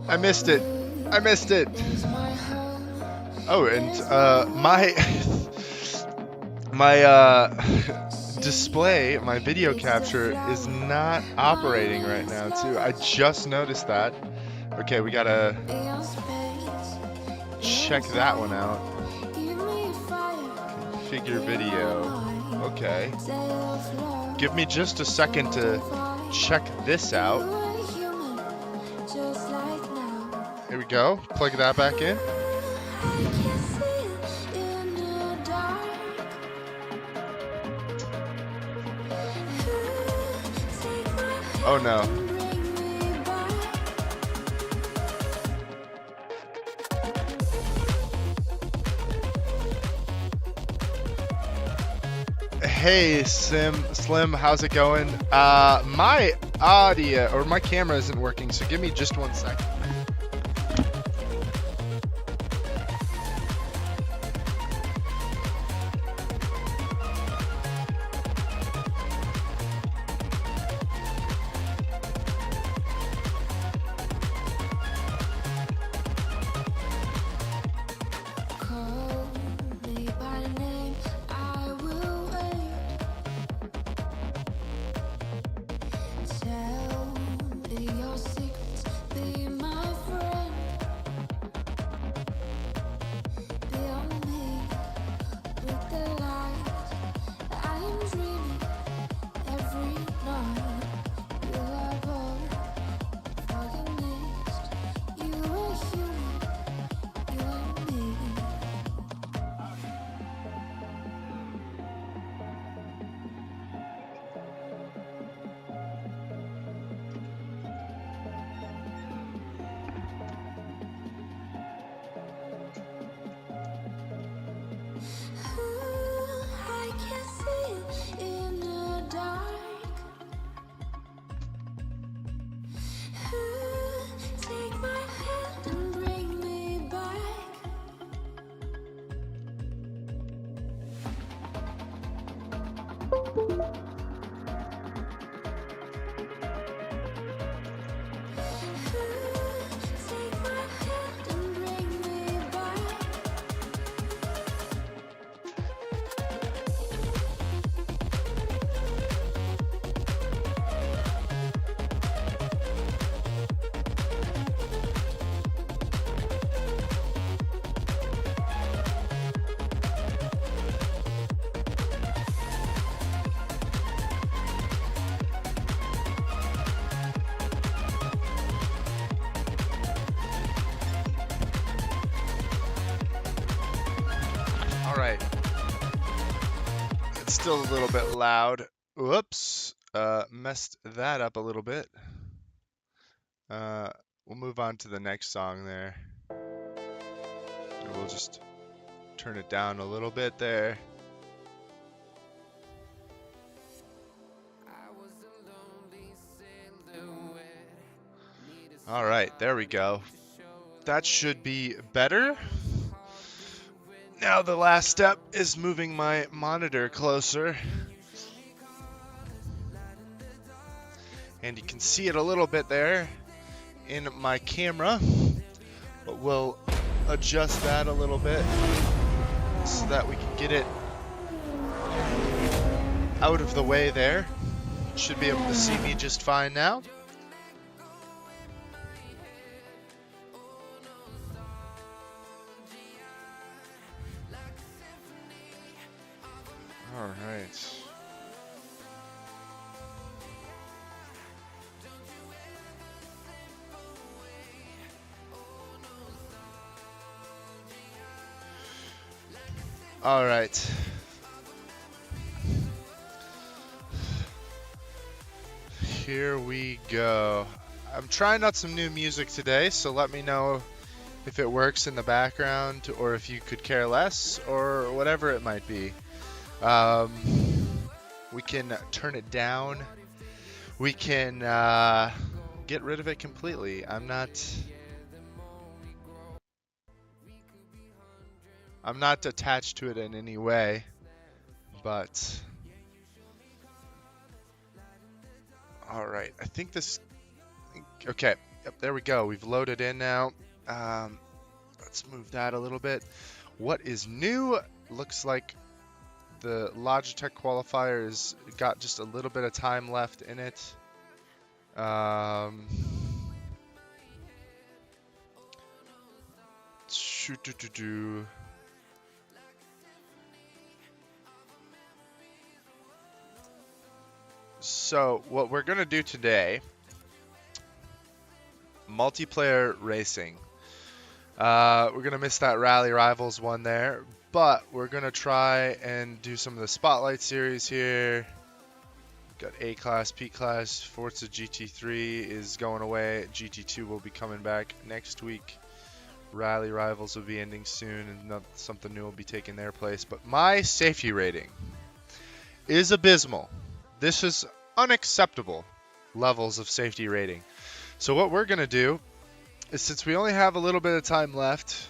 I missed it. I missed it. Oh, and my display, my video capture is not operating right now too. I just noticed that. Okay, we gotta check that one out. Configure video. Okay. Give me just a second to check this out. Here we go. Plug that back in. Oh no. Hey Slim, how's it going? My audio or my camera isn't working, so give me just 1 second. All right. It's still a little bit loud. Whoops. Messed that up a little bit. We'll move on to the next song there. And we'll just turn it down a little bit there. All right, there we go. That should be better. Now the last step is moving my monitor closer. And you can see it a little bit there in my camera, but we'll adjust that a little bit so that we can get it out of the way there. Should be able to see me just fine now. All right. All right. Here we go. I'm trying out some new music today, so let me know if it works in the background or if you could care less or whatever it might be. We can turn it down. We can get rid of it completely. I'm not attached to it in any way, but all right. I think this. Okay, Yep, there we go. We've loaded in now. Let's move that a little bit. What is new? Looks like the Logitech qualifier has got just a little bit of time left in it. Shoot-do-do-do. So what we're gonna do today, multiplayer racing. We're gonna miss that Rally Rivals one there, but we're gonna try and do some of the Spotlight series here. Got A class, P class, Forza GT3 is going away. GT2 will be coming back next week. Rally Rivals will be ending soon, and something new will be taking their place. But my safety rating is abysmal. This is unacceptable levels of safety rating. So what we're gonna do is, since we only have a little bit of time left,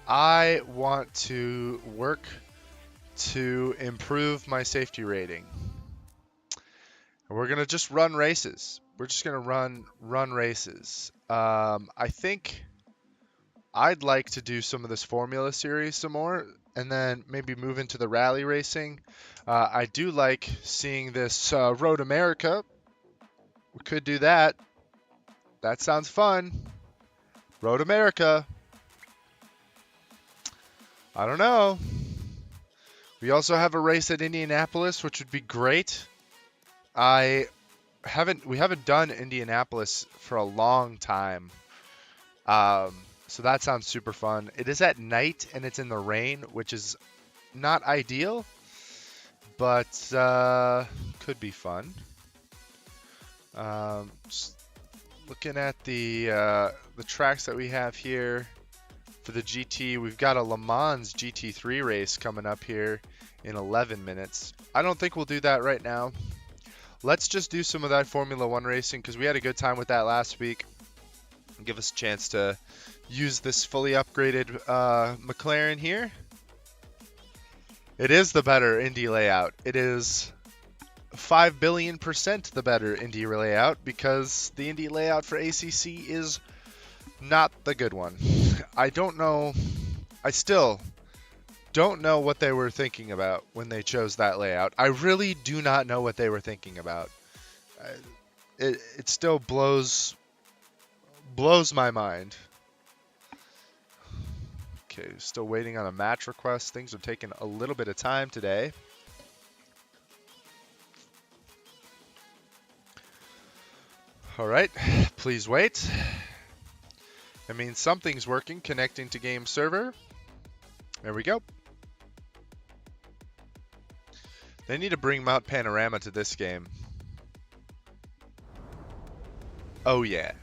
I want to work to improve my safety rating. And we're gonna just run races. We're just gonna run races. I think I'd like to do some of this Formula Series some more, and then maybe move into the rally racing. I do like seeing this Road America. We could do that. That sounds fun. Road America. I don't know. We also have a race at Indianapolis, which would be great. We haven't done Indianapolis for a long time. So that sounds super fun. It is at night and it's in the rain, which is not ideal, but could be fun. Just looking at the tracks that we have here for the GT, we've got a Le Mans GT3 race coming up here in 11 minutes. I don't think we'll do that right now. Let's just do some of that Formula 1 racing because we had a good time with that last week. Give us a chance to use this fully upgraded McLaren here. It is the better Indy layout. It is 5 billion% the better Indy layout, because the Indy layout for ACC is not the good one. I still don't know what they were thinking about when they chose that layout. I really do not know what they were thinking about. It still blows my mind. Okay, still waiting on a match request. Things are taking a little bit of time today. All right, please wait. I mean, something's working. Connecting to game server. There we go. They need to bring Mount Panorama to this game. Oh yeah.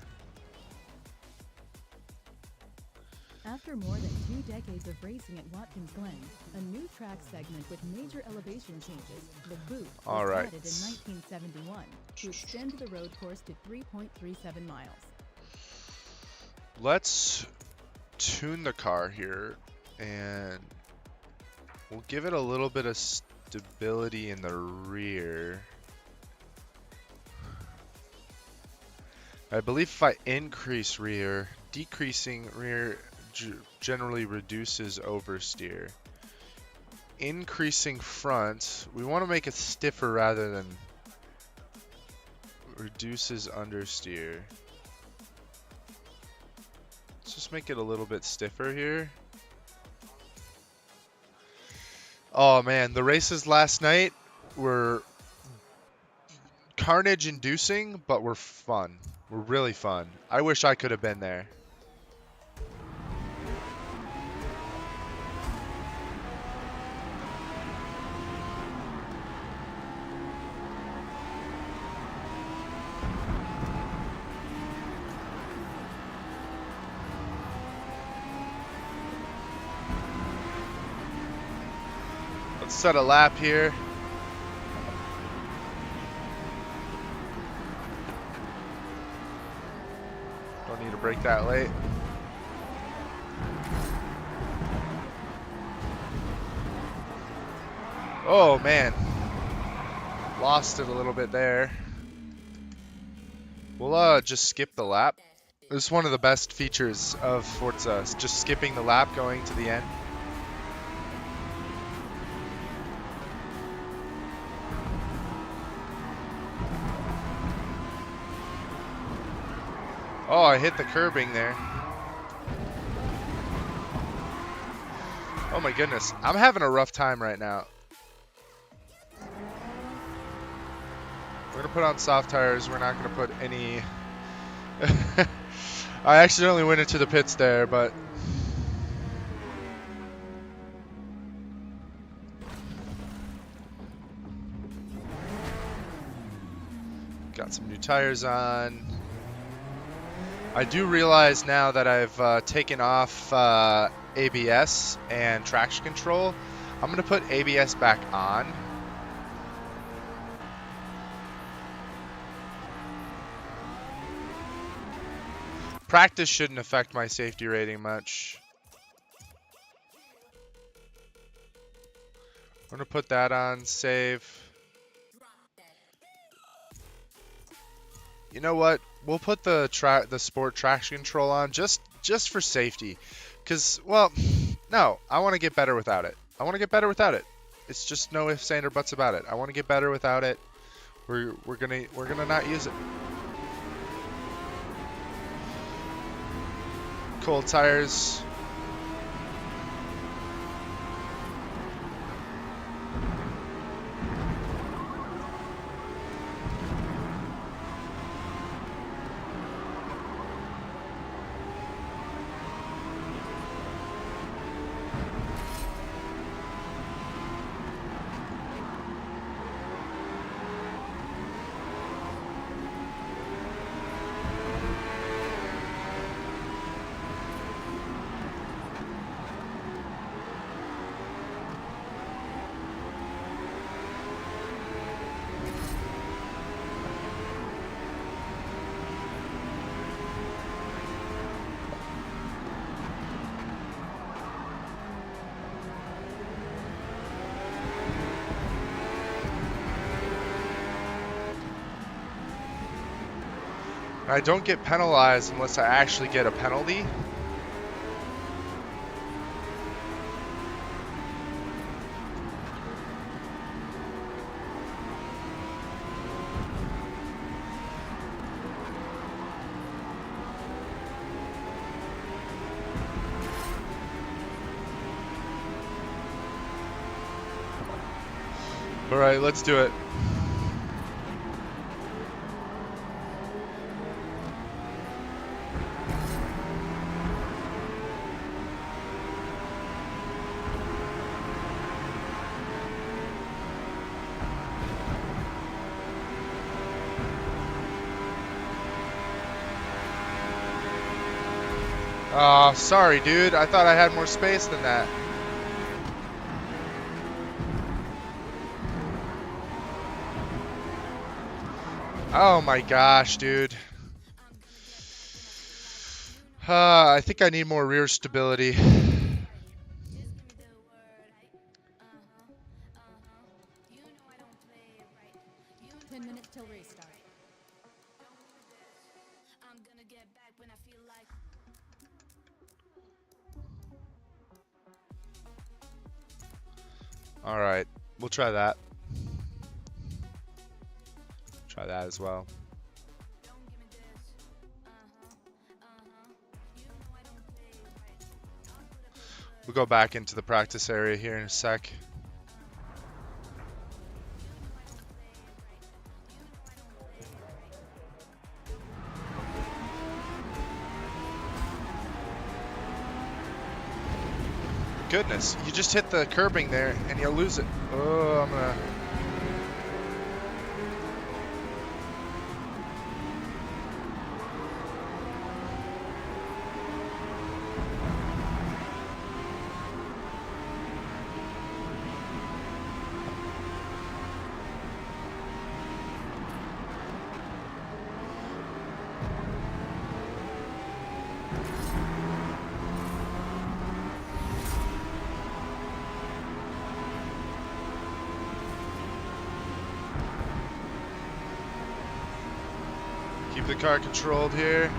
After more than 2 decades of racing at Watkins Glen, a new track segment with major elevation changes, the Boot, was added in 1971 to extend the road course to 3.37 miles. Let's tune the car here, and we'll give it a little bit of stability in the rear. I believe if I increase rear, decreasing rear generally reduces oversteer. Increasing front, we want to make it stiffer rather than reduces understeer. Let's just make it a little bit stiffer here. Oh man, the races last night were carnage inducing, but were fun. Were really fun. I wish I could have been there. Let's set a lap here. Don't need to brake that late. Oh man, lost it a little bit there. We'll just skip the lap. This is one of the best features of Forza, just skipping the lap going to the end. Oh, I hit the curbing there. Oh my goodness. I'm having a rough time right now. We're going to put on soft tires. We're not going to put any... I accidentally went into the pits there, but... Got some new tires on. I do realize now that I've taken off ABS and traction control. I'm going to put ABS back on. Practice shouldn't affect my safety rating much. I'm going to put that on, save. You know what? We'll put the sport traction control on just for safety. Because, well, no, I want to get better without it. I want to get better without it. It's just no ifs, ands, or buts about it. I want to get better without it. We're gonna not use it. Cold tires. I don't get penalized unless I actually get a penalty. All right, let's do it. Oh, sorry, dude. I thought I had more space than that. Oh my gosh, dude. I think I need more rear stability. 10 minutes till restart. All right, we'll try that. Try that as well. We'll go back into the practice area here in a sec. Goodness, you just hit the curbing there and you'll lose it. Oh, I'm gonna... Keep the car controlled here.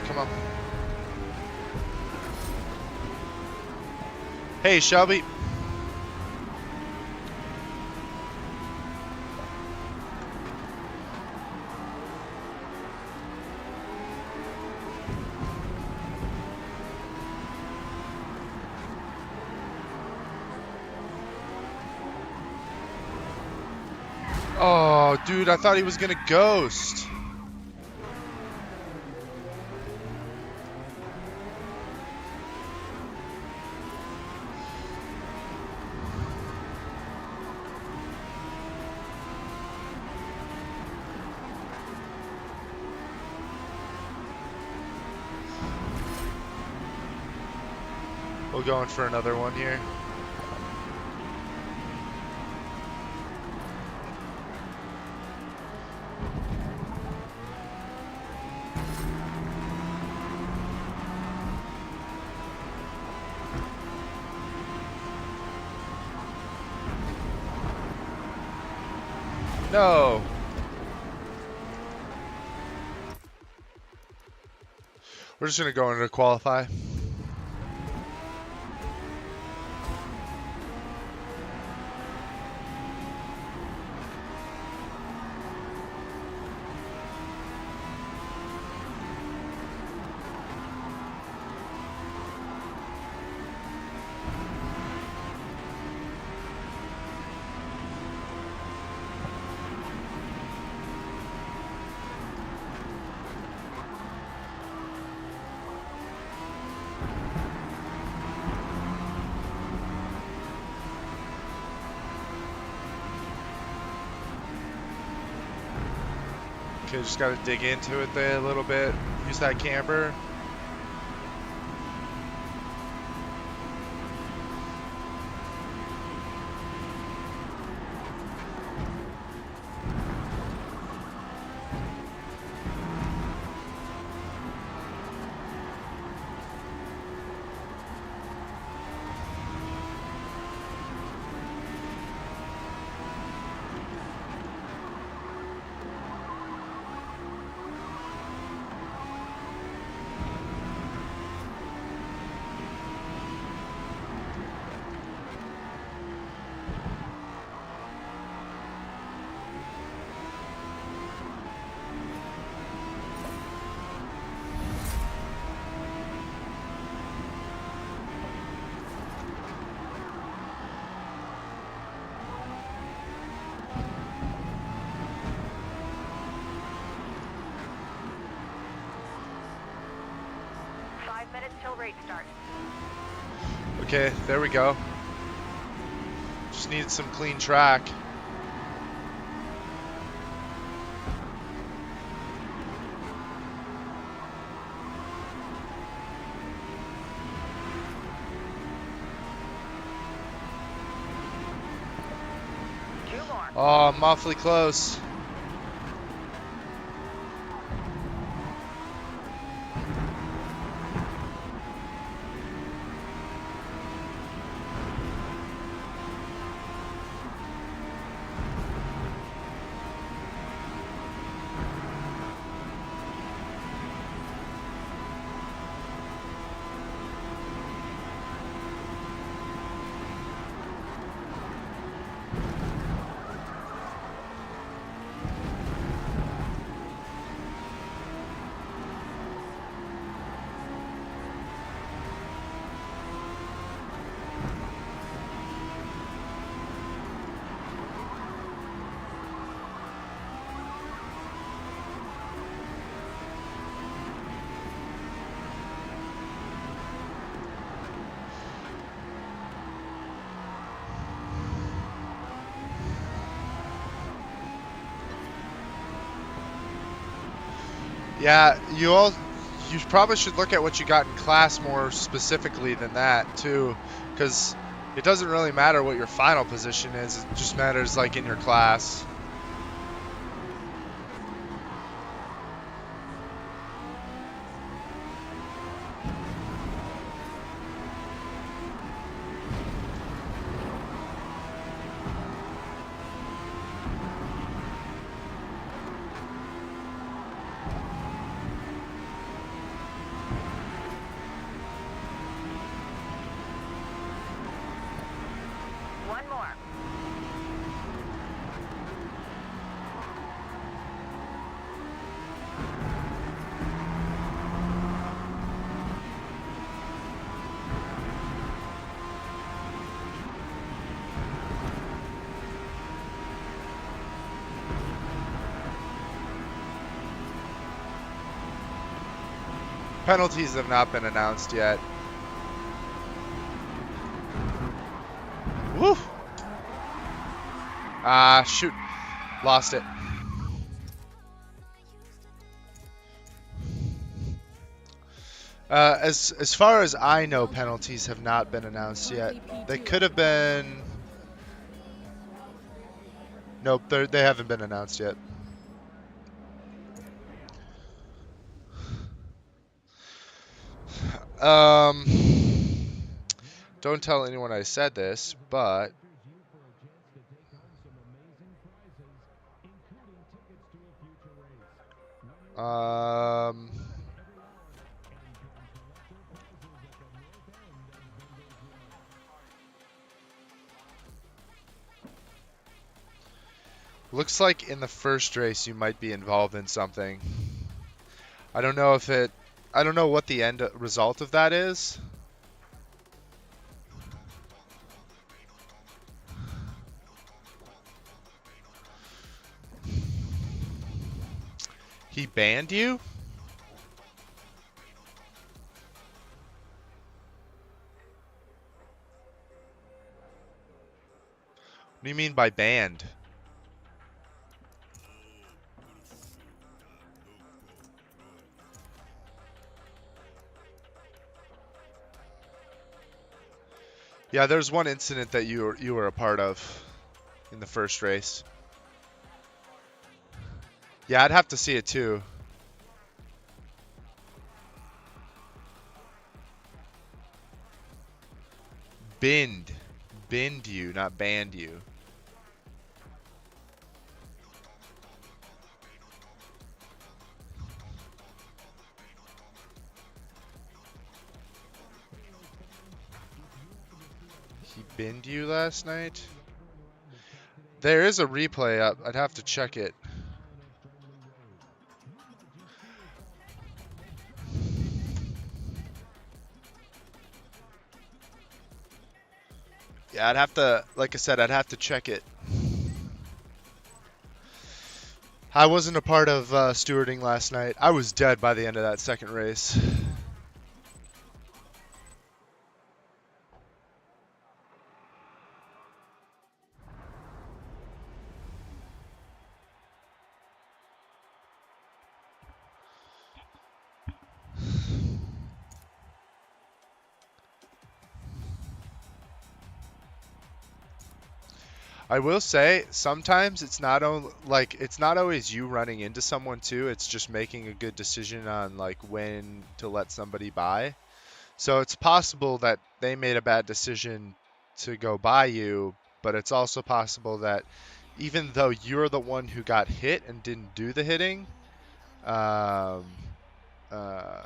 Come on. Hey, Shelby. Oh, dude, I thought he was gonna ghost. We're going for another one here. No. We're just gonna go into qualify. Okay, just gotta dig into it there a little bit. Use that camber. Race start. Okay, there we go. Just needed some clean track. Two more. Oh, I'm awfully close. Yeah, you probably should look at what you got in class more specifically than that too, because it doesn't really matter what your final position is. It just matters like in your class. One more. Penalties have not been announced yet. Woo! Ah, shoot. Lost it. As far as I know, penalties have not been announced yet. They could have been. Nope, they haven't been announced yet. Um, don't tell anyone I said this, but um, looks like in the first race you might be involved in something. I don't know if it. I don't know what the end result of that is. He banned you? What do you mean by banned? Yeah, there's one incident that you were a part of in the first race. Yeah, I'd have to see it too. Binned. Binned you, not banned you. He binned you last night? There is a replay up. I'd have to check it. Yeah, I'd have to, like I said, I'd have to check it. I wasn't a part of stewarding last night. I was dead by the end of that second race. I will say sometimes it's not it's not always you running into someone too. It's just making a good decision on like when to let somebody by. So it's possible that they made a bad decision to go by you, but it's also possible that even though you're the one who got hit and didn't do the hitting, um, uh,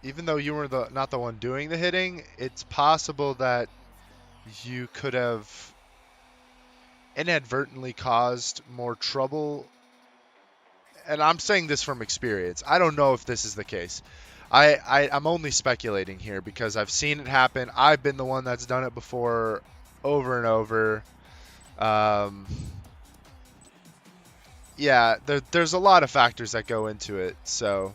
even though you were not the one doing the hitting, it's possible that you could have inadvertently caused more trouble. And I'm saying this from experience. I don't know if this is the case. I'm only speculating here because I've seen it happen. I've been the one that's done it before over and over. Yeah, there's a lot of factors that go into it. So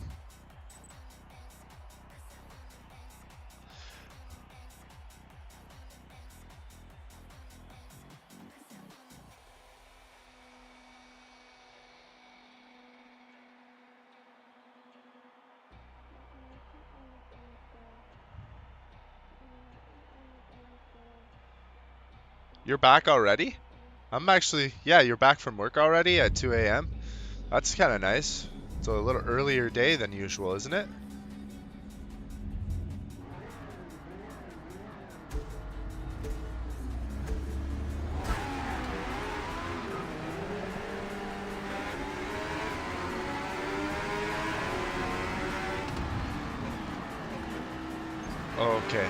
You're back already? I'm actually, yeah, you're back from work already at 2 a.m. That's kind of nice. It's a little earlier day than usual, isn't it? Okay.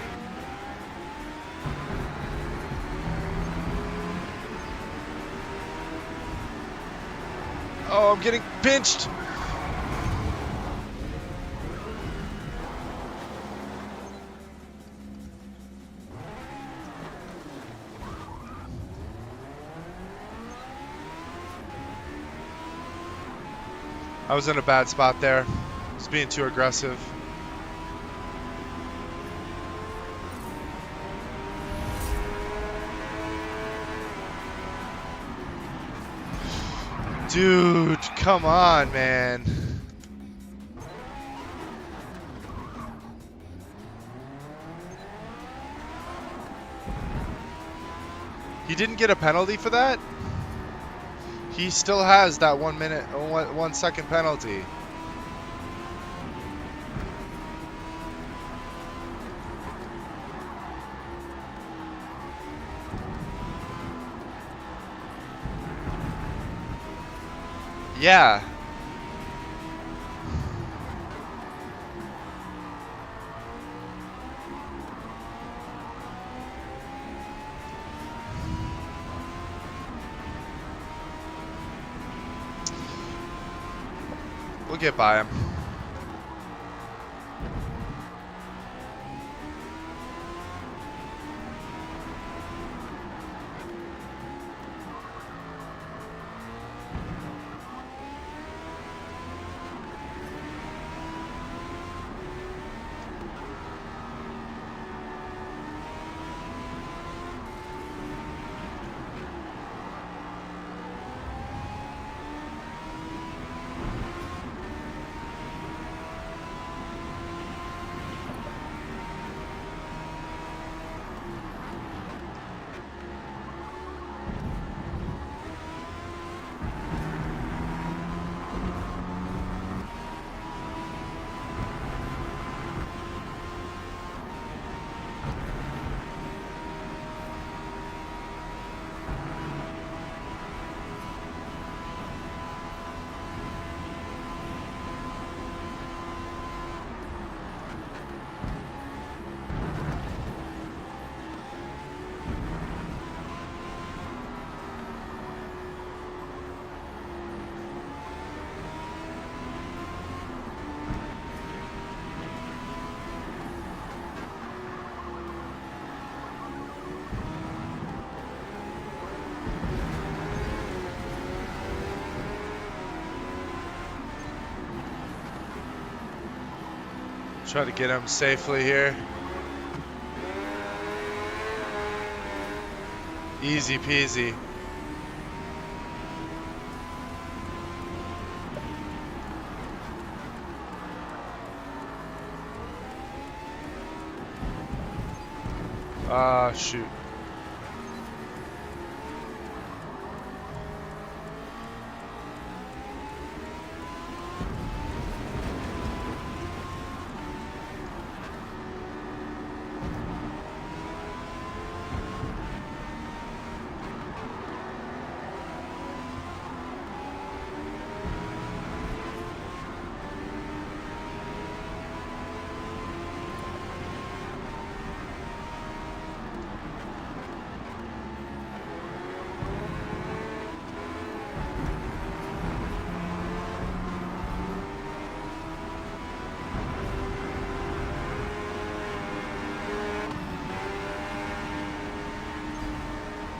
Oh, I'm getting pinched. I was in a bad spot there. I was being too aggressive. Dude, come on, man. He didn't get a penalty for that? He still has that 1 minute, 1 second penalty. Yeah. We'll get by him. Try to get him safely here. Easy peasy. Ah, shoot.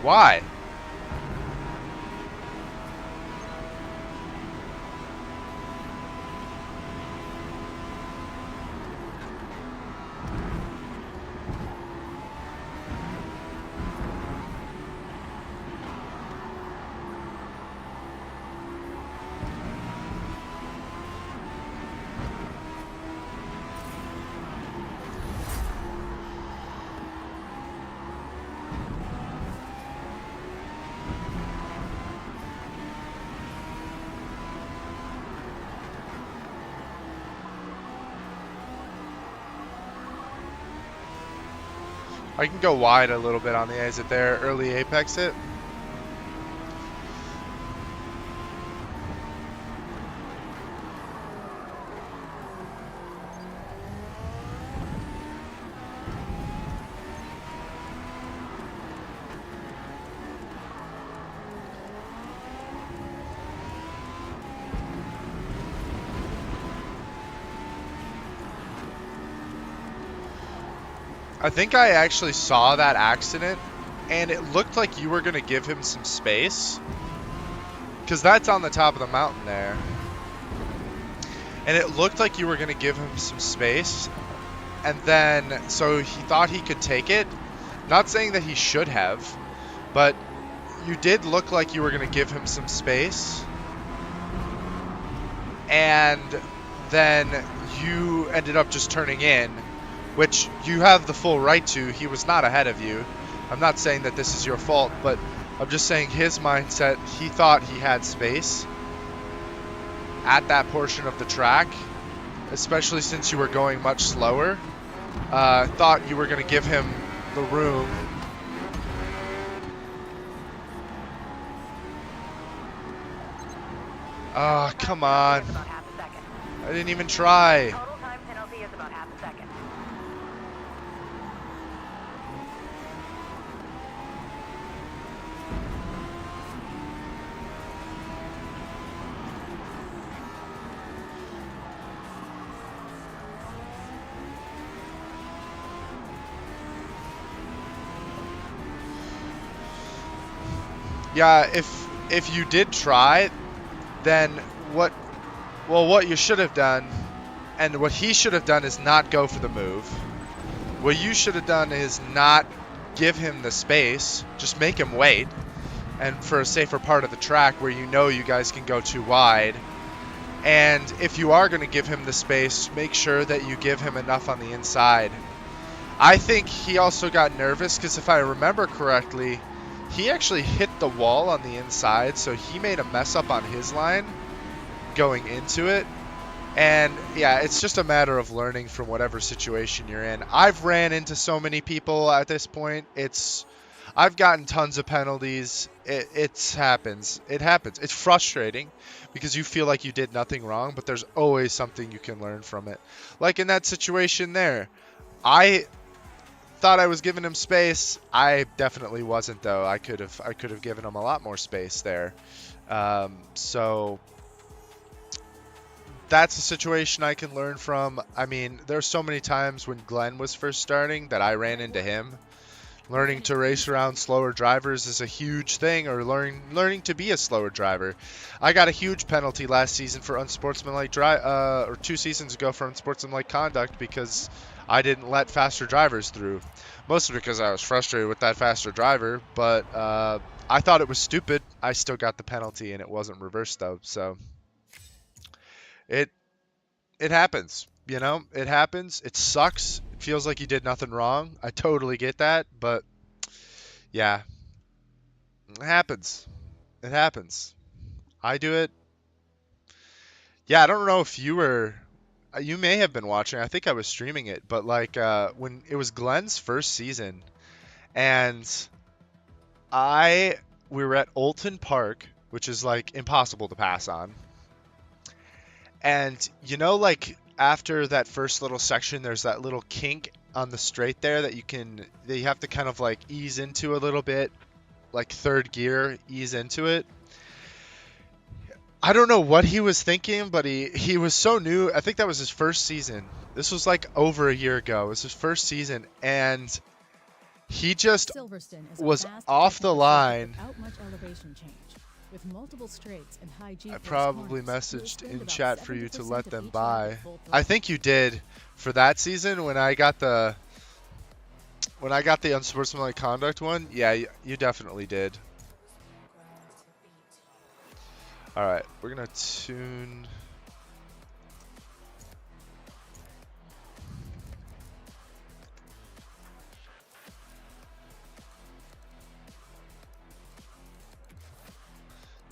Why? I can go wide a little bit on the exit there, early apex it. I think I actually saw that accident, and it looked like you were going to give him some space, because that's on the top of the mountain there. And it looked like you were going to give him some space, and then, so he thought he could take it. Not saying that he should have, but you did look like you were going to give him some space. And then you ended up just turning in, which you have the full right to. He was not ahead of you. I'm not saying that this is your fault, but I'm just saying his mindset, he thought he had space at that portion of the track, especially since you were going much slower. Thought you were going to give him the room. Oh, come on. I didn't even try. Total time penalty is about half a second. Yeah, if you did try, then what you should have done, and what he should have done, is not go for the move. What you should have done is not give him the space, just make him wait, and for a safer part of the track where you know you guys can go too wide. And if you are going to give him the space, make sure that you give him enough on the inside. I think he also got nervous because if I remember correctly, he actually hit the wall on the inside, so he made a mess up on his line going into it. And yeah, it's just a matter of learning from whatever situation you're in. I've ran into so many people at this point. I've gotten tons of penalties. It happens. It happens. It's frustrating because you feel like you did nothing wrong, but there's always something you can learn from it. Like in that situation there, I thought I was giving him space. I definitely wasn't, though. I could have given him a lot more space there. So that's a situation I can learn from. I mean, there's so many times when Glenn was first starting that I ran into him. Learning to race around slower drivers is a huge thing, or learning to be a slower driver. I got a huge penalty last season for unsportsmanlike or 2 seasons ago for unsportsmanlike conduct because I didn't let faster drivers through. Mostly because I was frustrated with that faster driver, but I thought it was stupid. I still got the penalty, and it wasn't reversed though. So it happens. You know, it happens. It sucks. It feels like you did nothing wrong. I totally get that, but yeah, it happens. It happens. I do it. Yeah, I don't know if you may have been watching. I think I was streaming it, but like when it was Glenn's first season, and we were at Olton Park, which is like impossible to pass on. And you know, like after that first little section, there's that little kink on the straight there that you have to kind of like ease into a little bit, like third gear, ease into it. I don't know what he was thinking, but he was so new. I think that was his first season. This was like over a year ago. It was his first season, and he just was off the line. Much elevation change. With multiple straights and high I probably messaged in chat for you to let them by. I think you did for that season when I got the unsportsmanlike conduct one. Yeah, you definitely did. All right, we're gonna tune.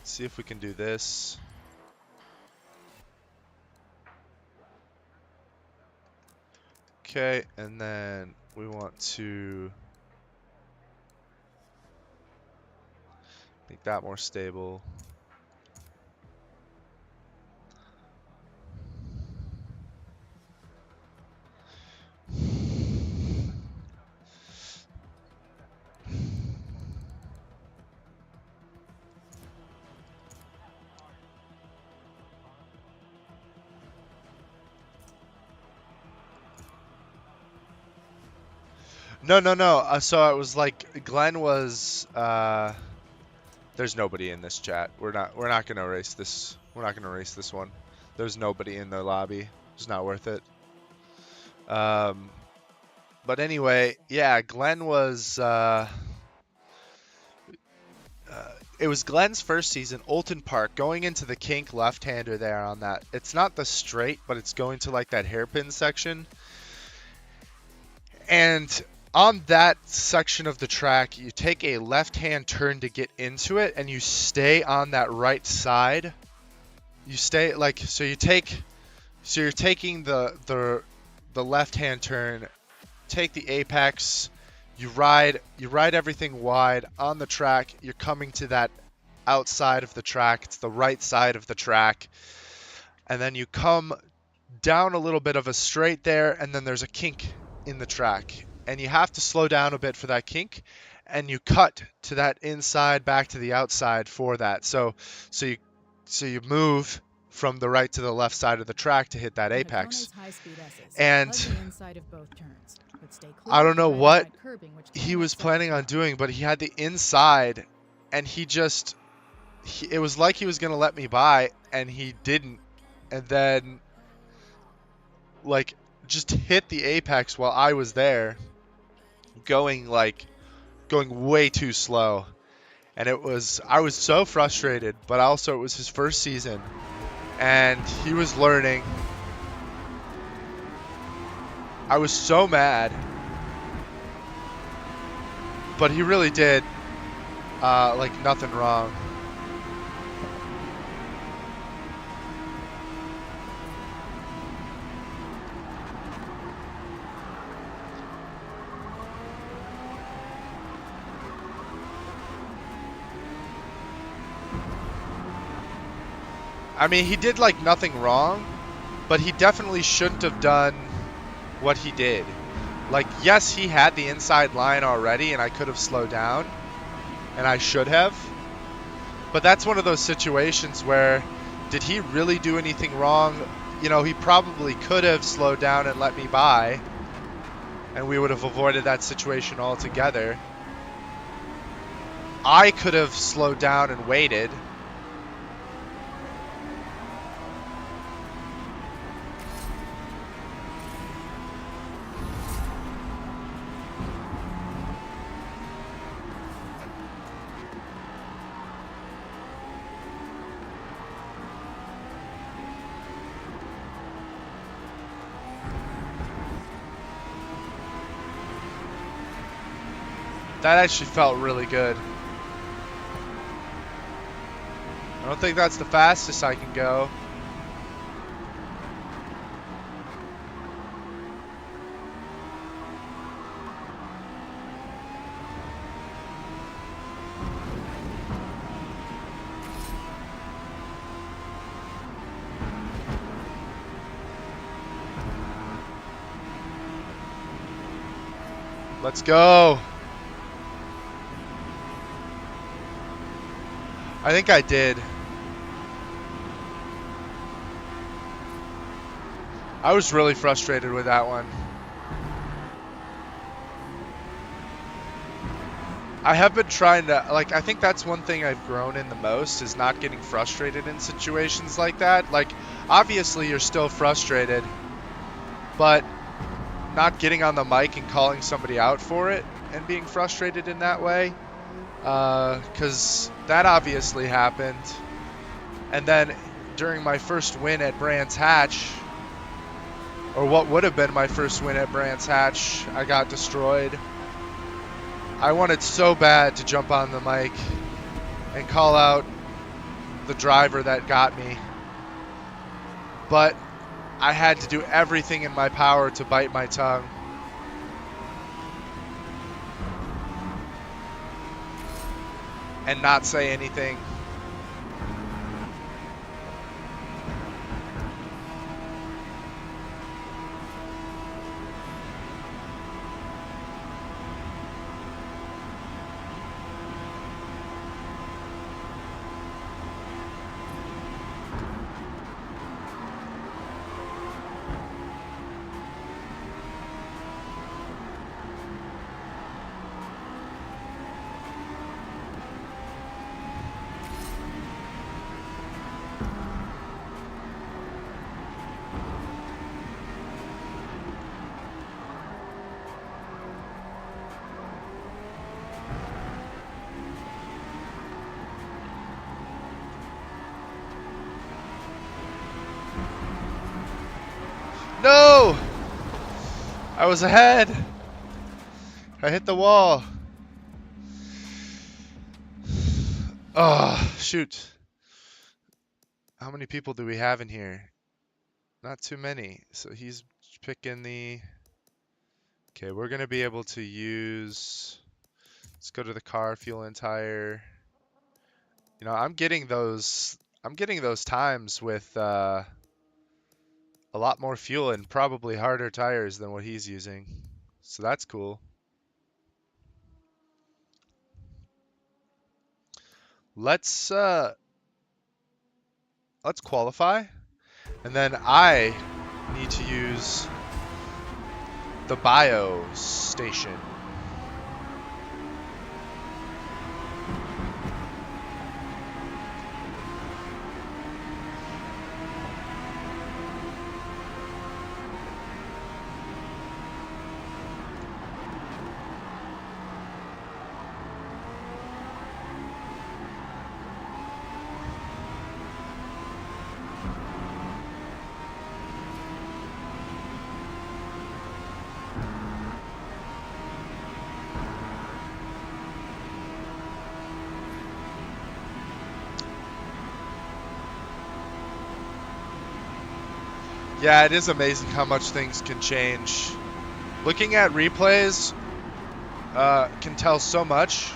See if we can do this. Okay, and then we want to Make that more stable. No. So it was like Glenn was. There's nobody in this chat. We're not gonna erase this. We're not gonna erase this one. There's nobody in the lobby. It's not worth it. But anyway, yeah, Glenn was. It was Glenn's first season, Olton Park, going into the kink left-hander there on that. It's not the straight, but it's going to like that hairpin section. And on that section of the track, you take a left-hand turn to get into it, and you stay on that right side. You stay like so. You're taking the left-hand turn, take the apex. You ride everything wide on the track. You're coming to that outside of the track. It's the right side of the track. And then you come down a little bit of a straight there, and then there's a kink in the track. And you have to slow down a bit for that kink, and you cut to that inside back to the outside for that. So you move from the right to the left side of the track to hit that apex. And I don't know what he was planning on doing, but he had the inside, and it was like he was going to let me by, and he didn't. And then, like, just hit the apex while I was there, going way too slow. And I was so frustrated, but also it was his first season, and he was learning. I was so mad, but he really did like nothing wrong. I mean, he did like nothing wrong, but he definitely shouldn't have done what he did. Like, yes, he had the inside line already, and I could have slowed down, and I should have. But that's one of those situations where, did he really do anything wrong? You know, he probably could have slowed down and let me by, and we would have avoided that situation altogether. I could have slowed down and waited. That actually felt really good. I don't think that's the fastest I can go. Let's go. I think I did. I was really frustrated with that one. I have been trying to, like, I think that's one thing I've grown in the most, is not getting frustrated in situations like that. Like, obviously you're still frustrated, but not getting on the mic and calling somebody out for it and being frustrated in that way. Because that obviously happened. And then during my first win at Brands Hatch, or what would have been my first win at Brands Hatch, I got destroyed. I wanted so bad to jump on the mic and call out the driver that got me, but I had to do everything in my power to bite my tongue. and not say anything. No! I was ahead. I hit the wall. Oh, shoot. How many people do we have in here? Not too many. So he's picking the... Okay, we're going to be able to use... Let's go to the car, fuel and tire. You know, I'm getting those times with a lot more fuel and probably harder tires than what he's using. So that's cool. Let's qualify, and then I need to use the bio station. Yeah, it is amazing how much things can change. Looking at replays can tell so much.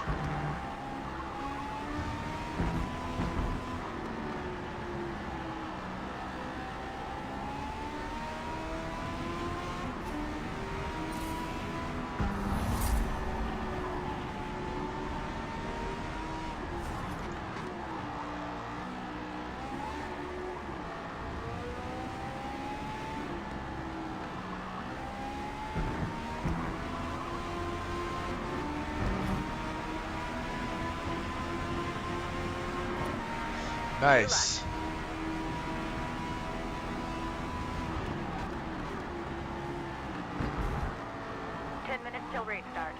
Nice. Till race start.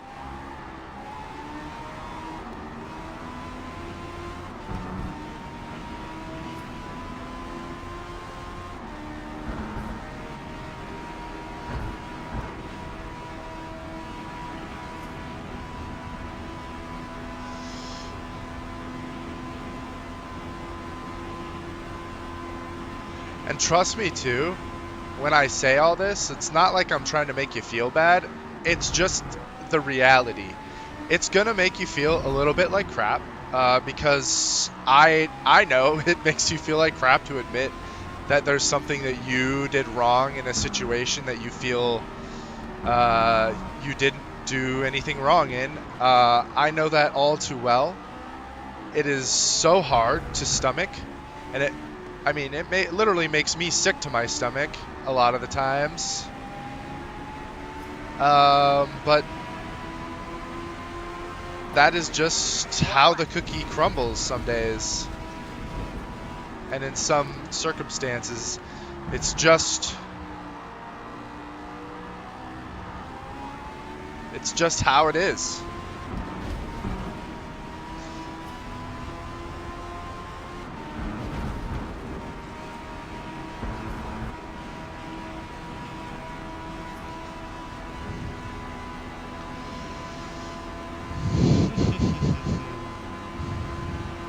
And trust me too, when I say all this, it's not like I'm trying to make you feel bad. It's just the reality. It's gonna make you feel a little bit like crap, because I know it makes you feel like crap to admit that there's something that you did wrong in a situation that you feel you didn't do anything wrong in. I know that all too well. It is so hard to stomach, and it literally makes me sick to my stomach a lot of the times. But that is just how the cookie crumbles some days. And in some circumstances, it's just how it is.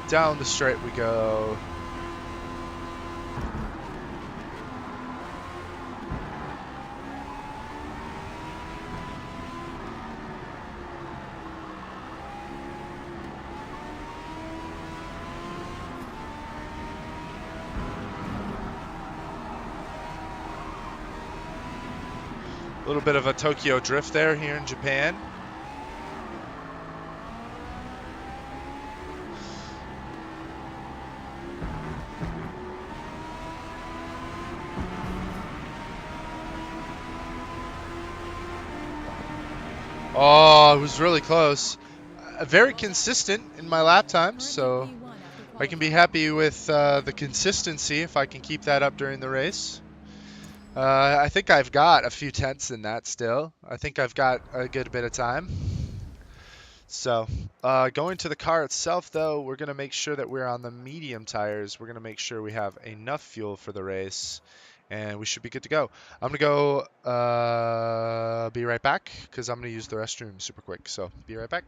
Down the straight we go. A little bit of a Tokyo drift there here in Japan. Oh, it was really close. Very consistent in my lap times, so I can be happy with the consistency if I can keep that up during the race. I think I've got a few tenths in that still. I think I've got a good bit of time. So, going to the car itself, though, we're going to make sure that we're on the medium tires. We're going to make sure we have enough fuel for the race, and we should be good to go. I'm going to go be right back because I'm going to use the restroom super quick. So, be right back.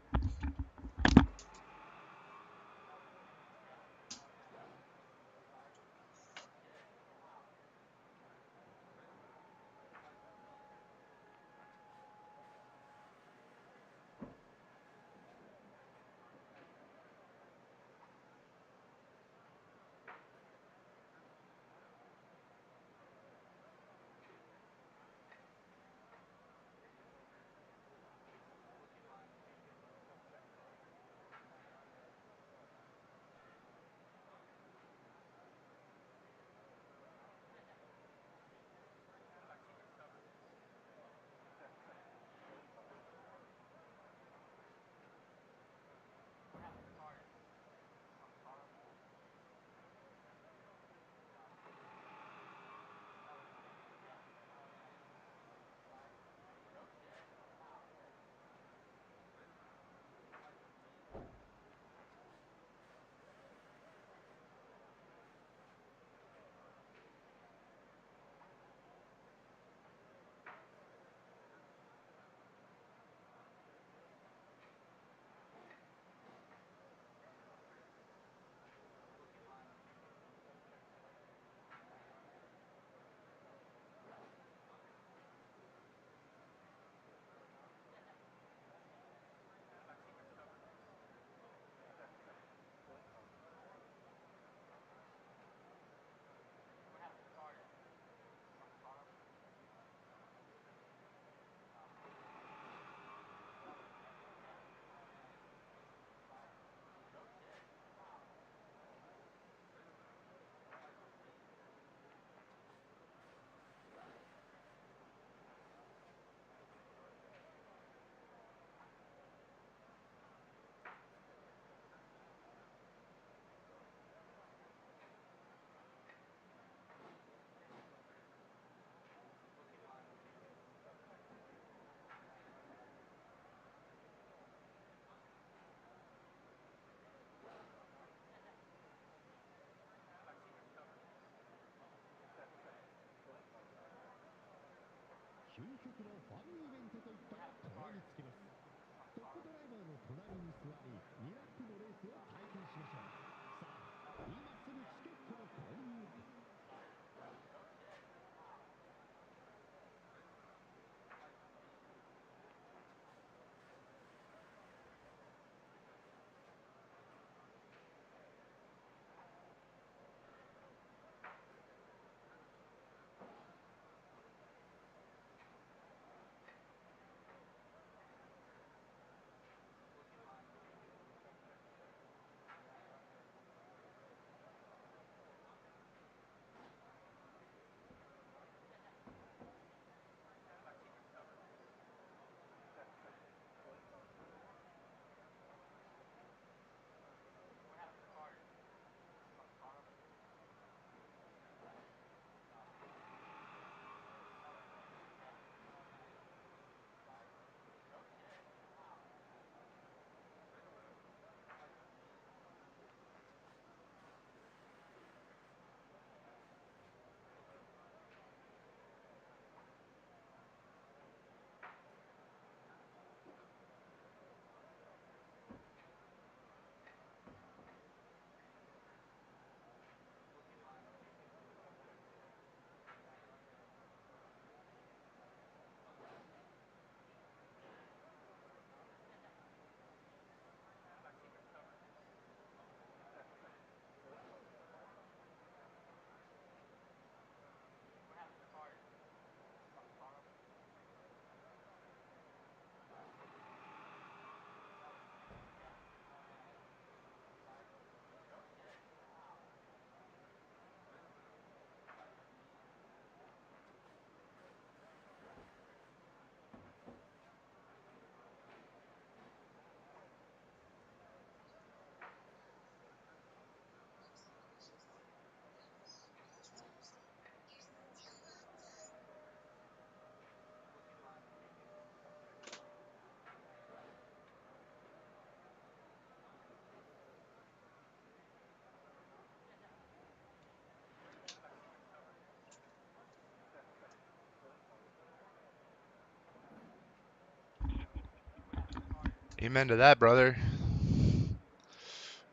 Amen to that, brother.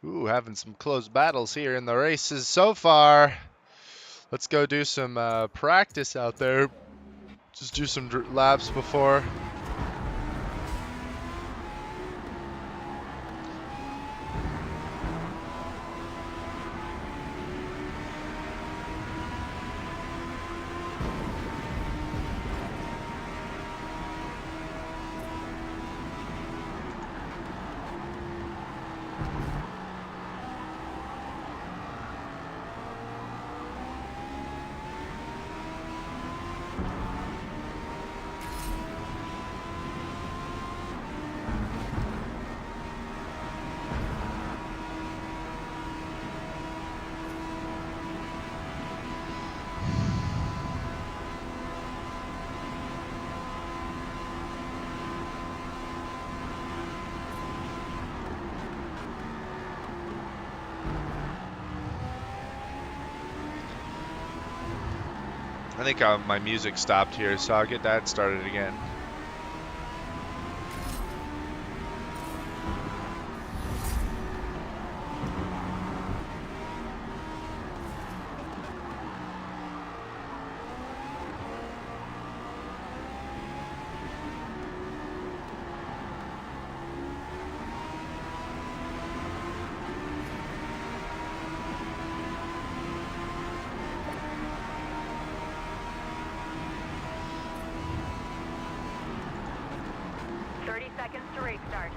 Ooh, having some close battles here in the races so far. Let's go do some practice out there. Just do some laps before. I think my music stopped here, so I'll get that started again. Seconds to race start.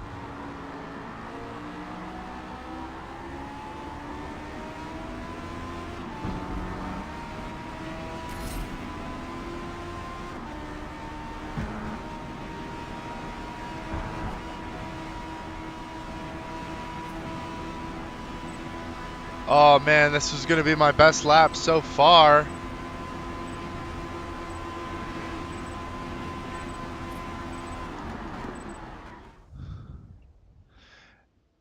Oh man, this was gonna be my best lap so far.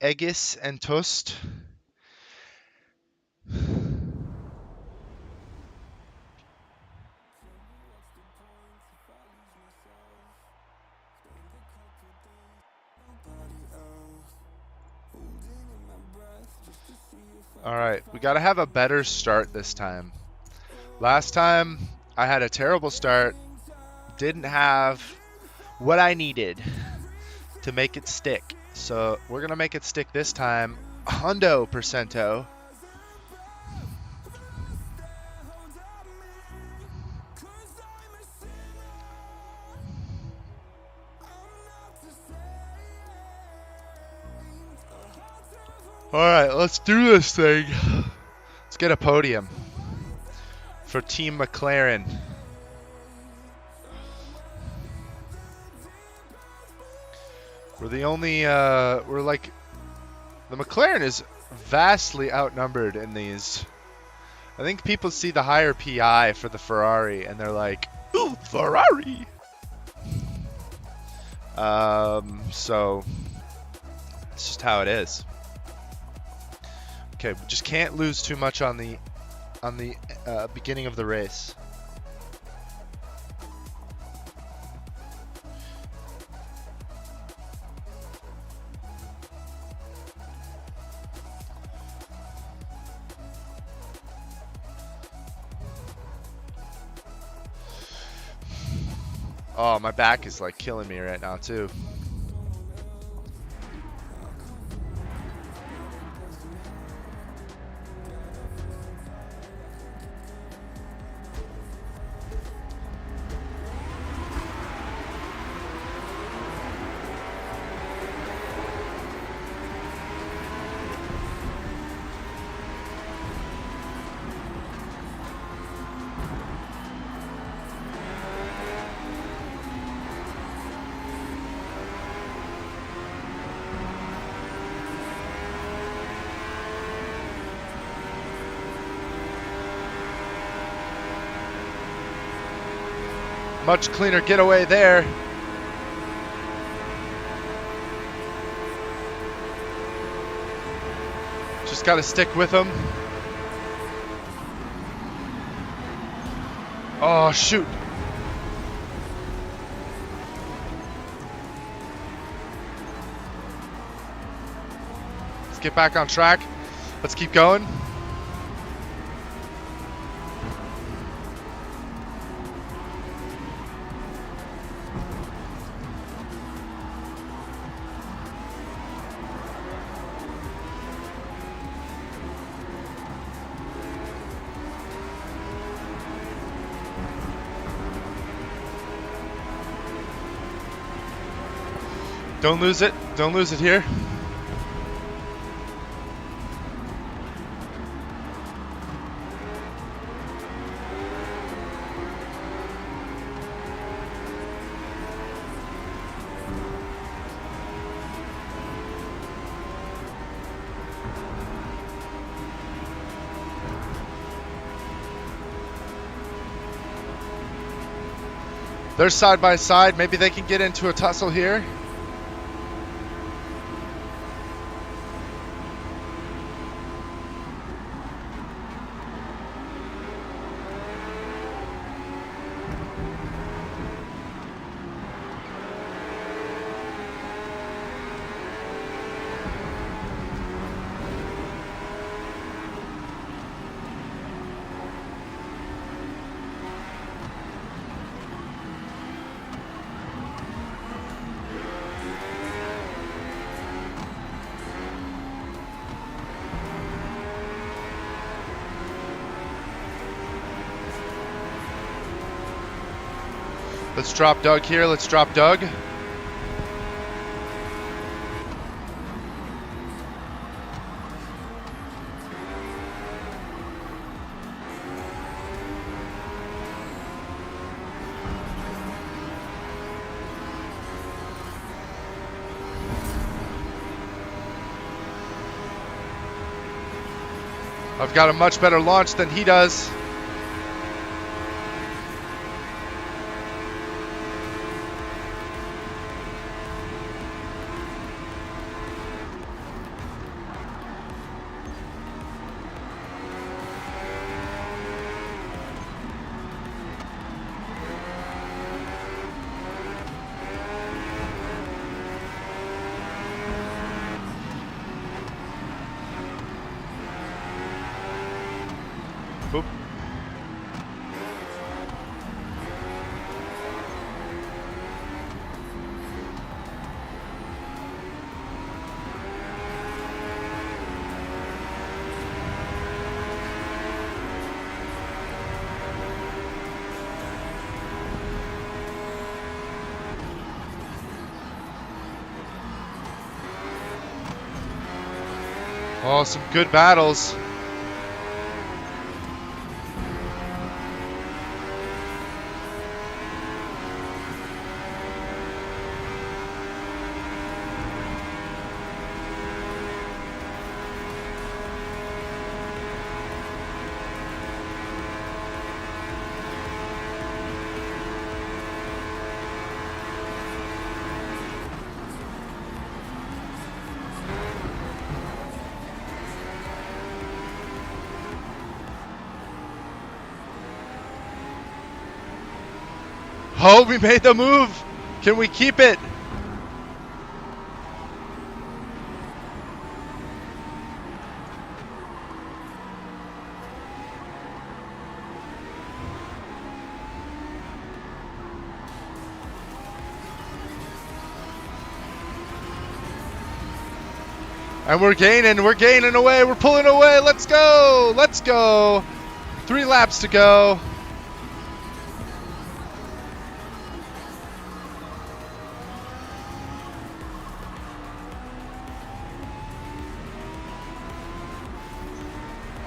Aegis and Toast. Alright, we gotta have a better start this time. Last time, I had a terrible start. Didn't have what I needed to make it stick. So we're gonna make it stick this time. Hundo percento. Alright, let's do this thing. Let's get a podium for Team McLaren. We're the only, we're like, the McLaren is vastly outnumbered in these. I think people see the higher PI for the Ferrari and they're like, ooh, Ferrari! So, it's just how it is. Okay, we just can't lose too much on the beginning of the race. Oh, my back is like killing me right now too. Much cleaner getaway there. Just got to stick with them. Oh, shoot. Let's get back on track. Let's keep going. Don't lose it. Don't lose it here. They're side by side. Maybe they can get into a tussle here. Let's drop Doug here. Let's drop Doug. I've got a much better launch than he does. Oop. Oh, some good battles. Oh, we made the move. Can we keep it? And we're gaining away, we're pulling away. Let's go, let's go. 3 laps to go.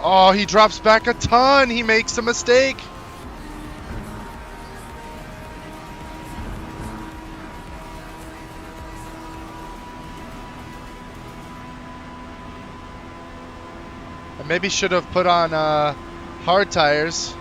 Oh, he drops back a ton. He makes a mistake. I maybe should have put on hard tires.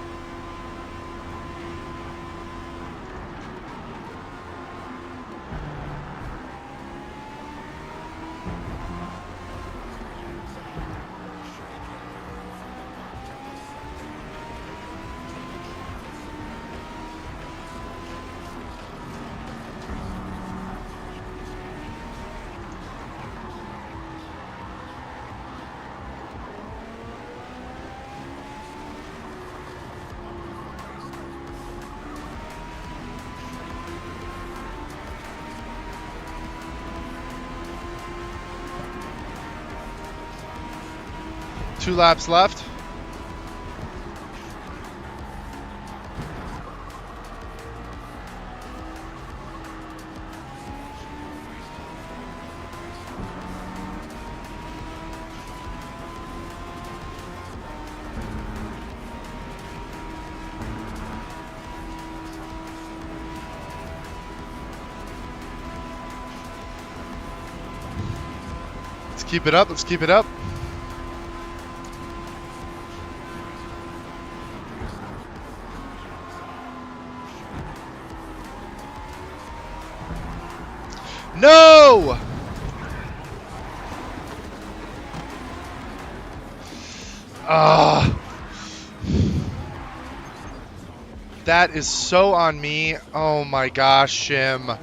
2 laps left. Let's keep it up. Let's keep it up. No! That is so on me. Oh my gosh, Shim.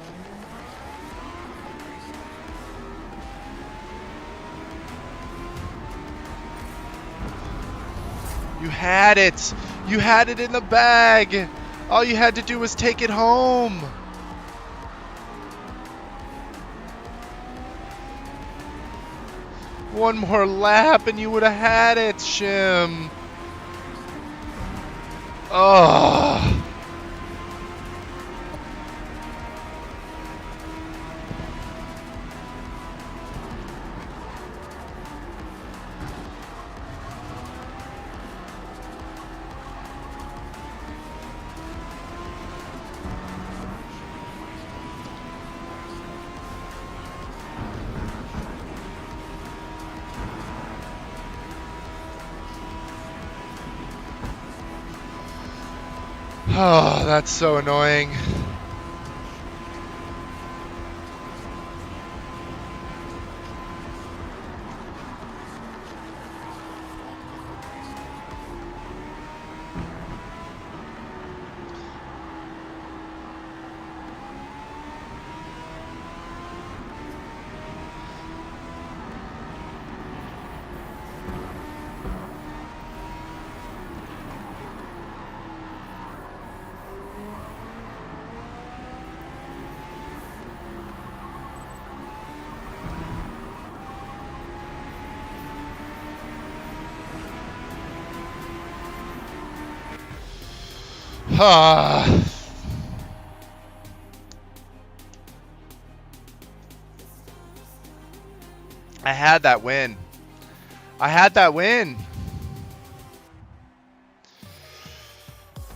You had it. You had it in the bag. All you had to do was take it home. One more lap and you would have had it, Shim. Oh. Oh, that's so annoying. I had that win. I had that win.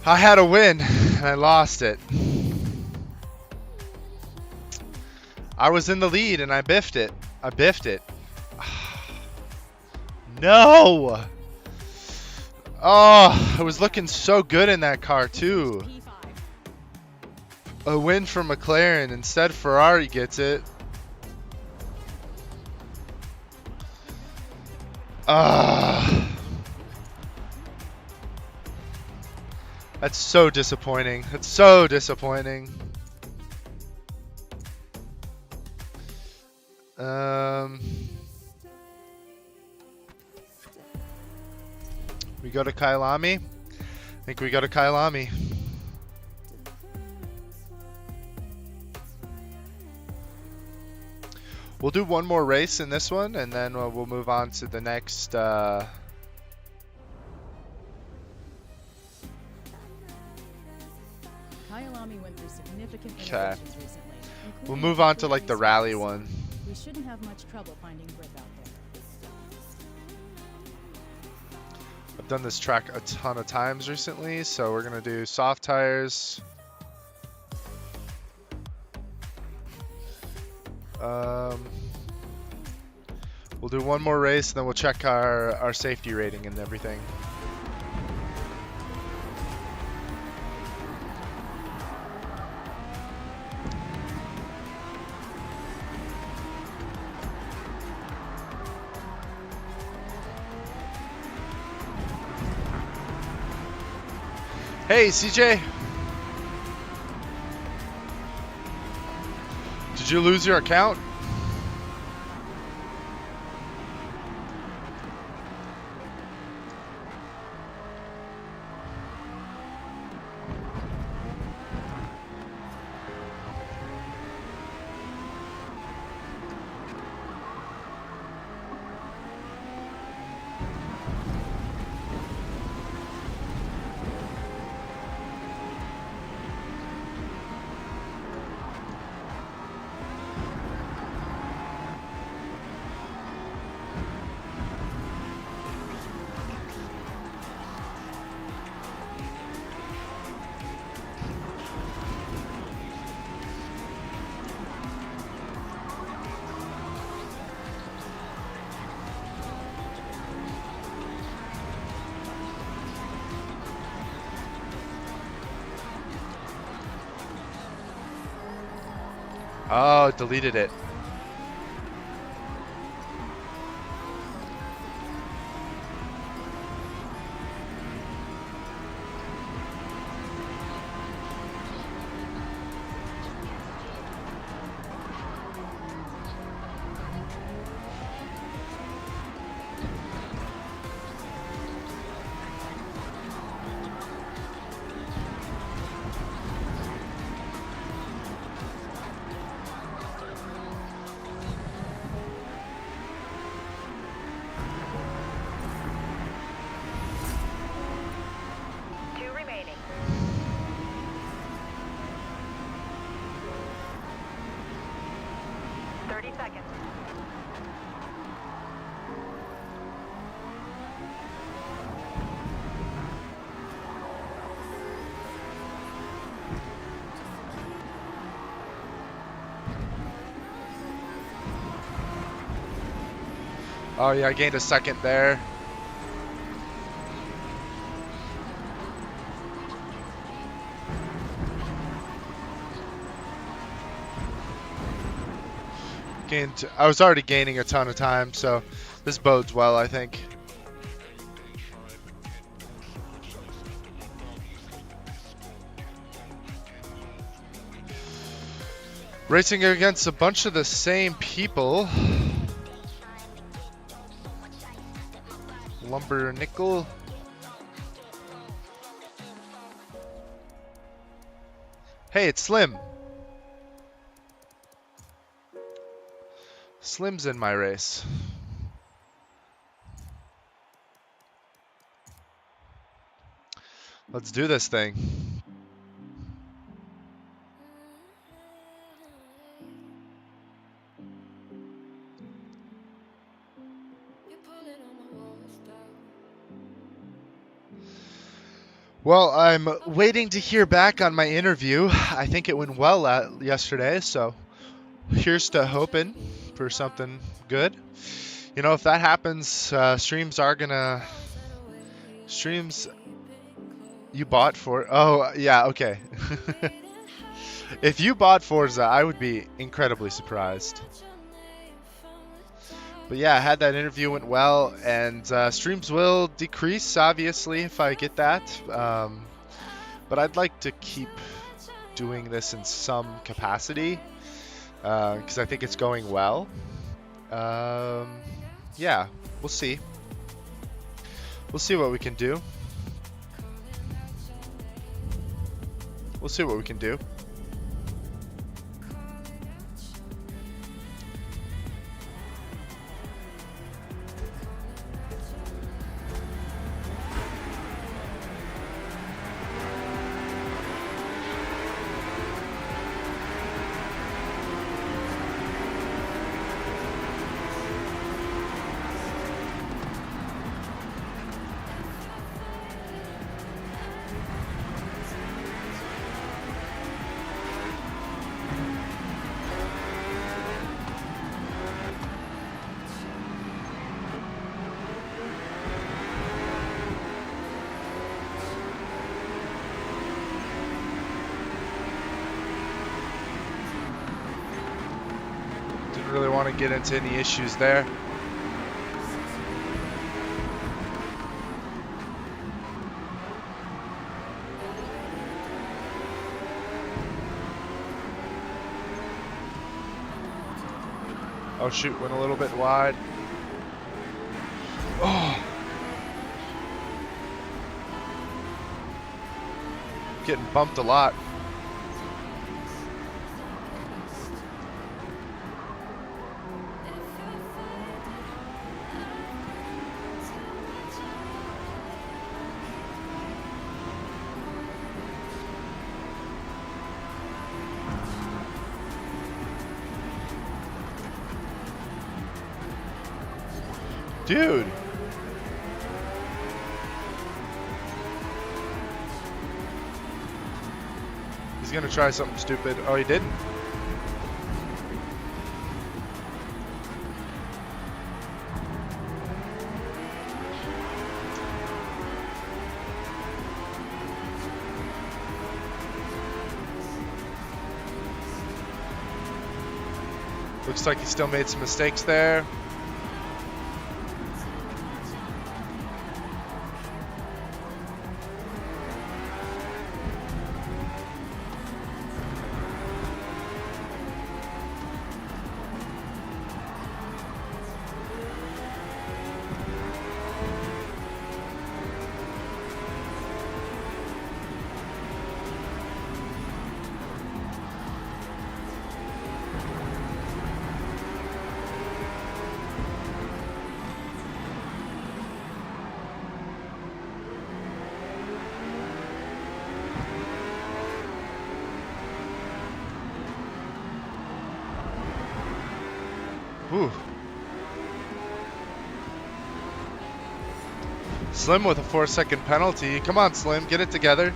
I had a win and I lost it. I was in the lead and I biffed it. I biffed it. No! Oh, I was looking so good in that car too. A win for McLaren. Instead, Ferrari gets it. That's so disappointing. That's so disappointing. We go to Kailami. I think we go to Kailami. We'll do one more race in this one, and then we'll move on to the next. Kailami went through significant innovations recently. We'll move on to like the rally one. We shouldn't have much trouble finding grip out there. I've done this track a ton of times recently, so we're gonna do soft tires. We'll do one more race, and then we'll check our safety rating and everything. Hey, CJ. Did you lose your account? Oh, deleted it. Remaining. 30 seconds. Oh yeah, I gained a second there. I was already gaining a ton of time, so this bodes well, I think. Racing against a bunch of the same people. Lumber Nickel. Hey, it's Slim. Slim's in my race. Let's do this thing. Well, I'm waiting to hear back on my interview. I think it went well yesterday, so here's to hoping for something good. You know, if that happens, streams you bought for. Oh, yeah, okay. If you bought Forza, I would be incredibly surprised. But yeah, I had that interview, went well, and streams will decrease, obviously, if I get that. But I'd like to keep doing this in some capacity, because I think it's going well. Yeah, we'll see. We'll see what we can do. We'll see what we can do. Really want to get into any issues there. Oh shoot, went a little bit wide. Oh. Getting bumped a lot. Dude. He's gonna try something stupid. Oh, he didn't? Looks like he still made some mistakes there. Whew. Slim with a 4-second penalty. Come on, Slim, get it together.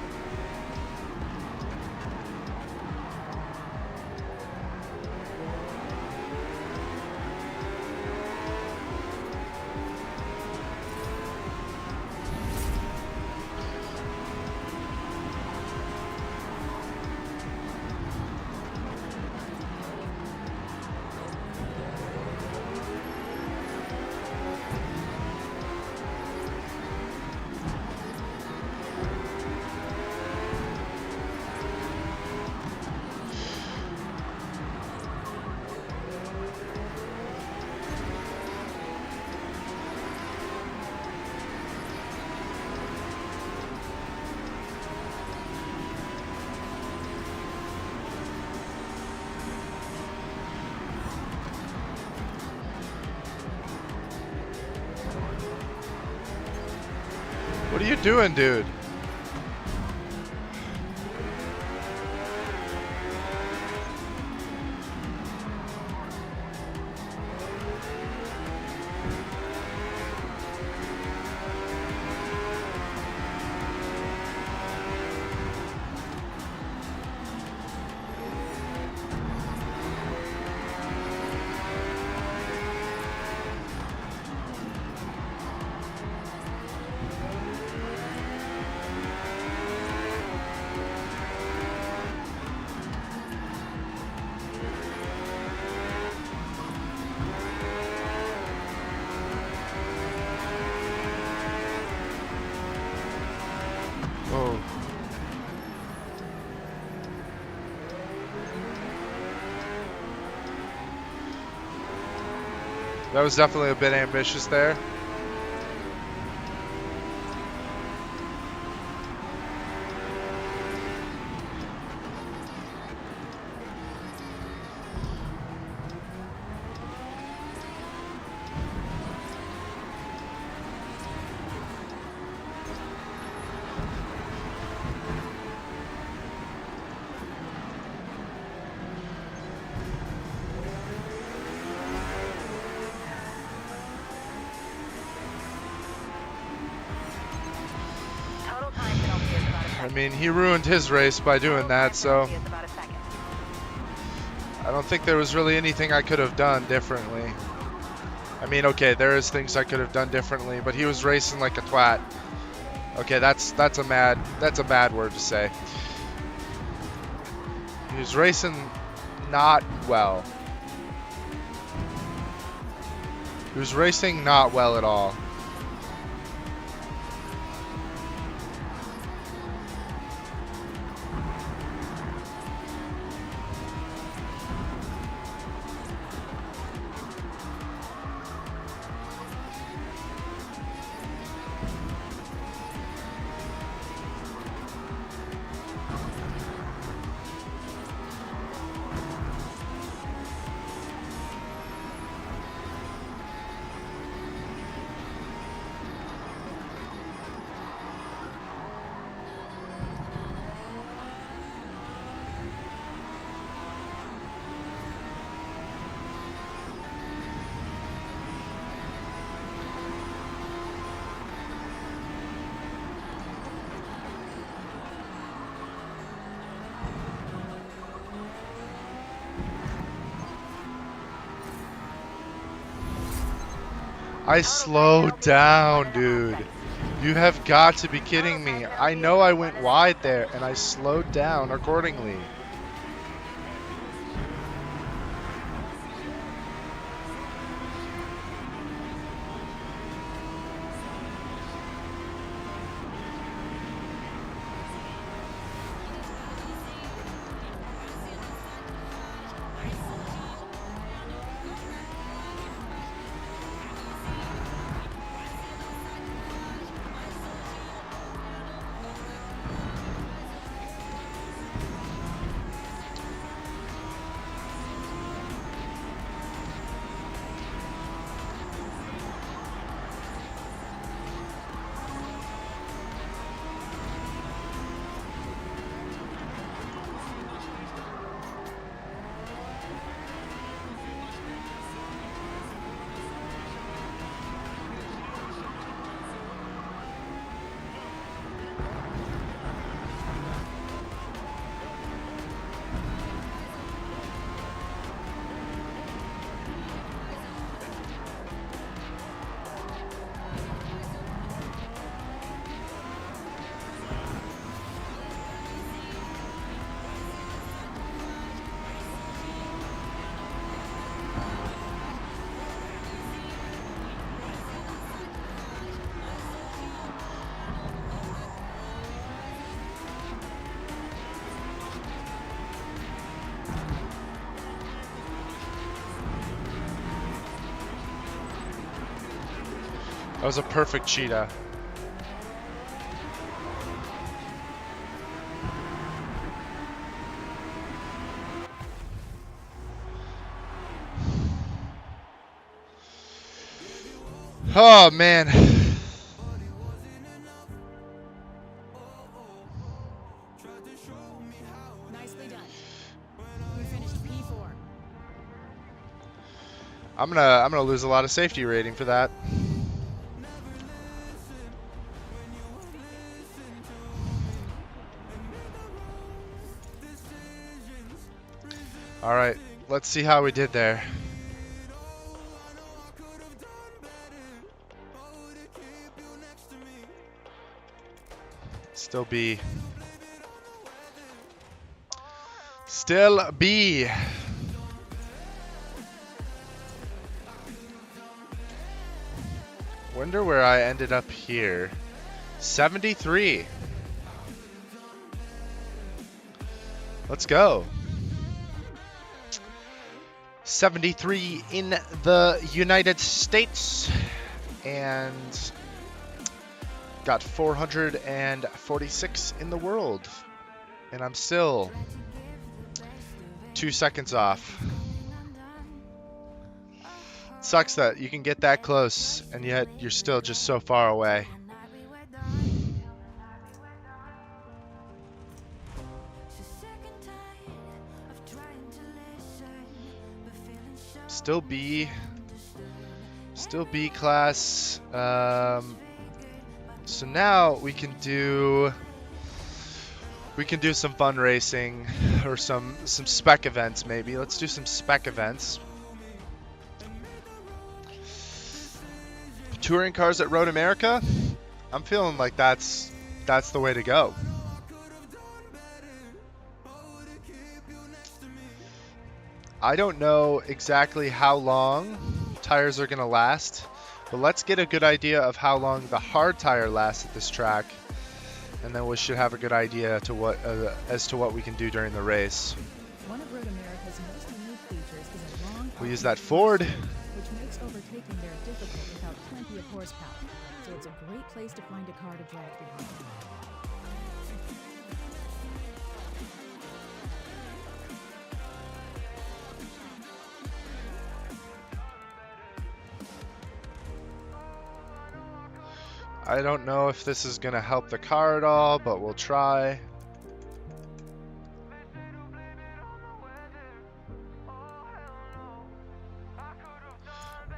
What are you doing, dude? Oh. That was definitely a bit ambitious there. I mean, he ruined his race by doing that, so I don't think there was really anything I could have done differently. I mean, okay, there is things I could have done differently, but he was racing like a twat. Okay, that's a bad word to say. He was racing not well. He was racing not well at all. I slowed down, dude. You have got to be kidding me. I know I went wide there, and I slowed down accordingly. That was a perfect cheetah. Oh, man. Nicely done. We finished P4. I'm gonna lose a lot of safety rating for that. All right, let's see how we did there. Still B. Still B. Wonder where I ended up here. 73. Let's go. 73 in the United States. And got 446 in the world. And I'm still 2 seconds off. Sucks that you can get that close and yet you're still just so far away. Still B class. So now we can do some fun racing or some spec events maybe. Let's do some spec events. Touring cars at Road America. I'm feeling like that's the way to go. I don't know exactly how long tires are going to last, but let's get a good idea of how long the hard tire lasts at this track, and then we should have a good idea to as to what we can do during the race. One of Road America's most unique features is a long We use that Ford. which makes overtaking there difficult without plenty of horsepower. So it's a great place to find a car to drag behind. I don't know if this is going to help the car at all, but we'll try.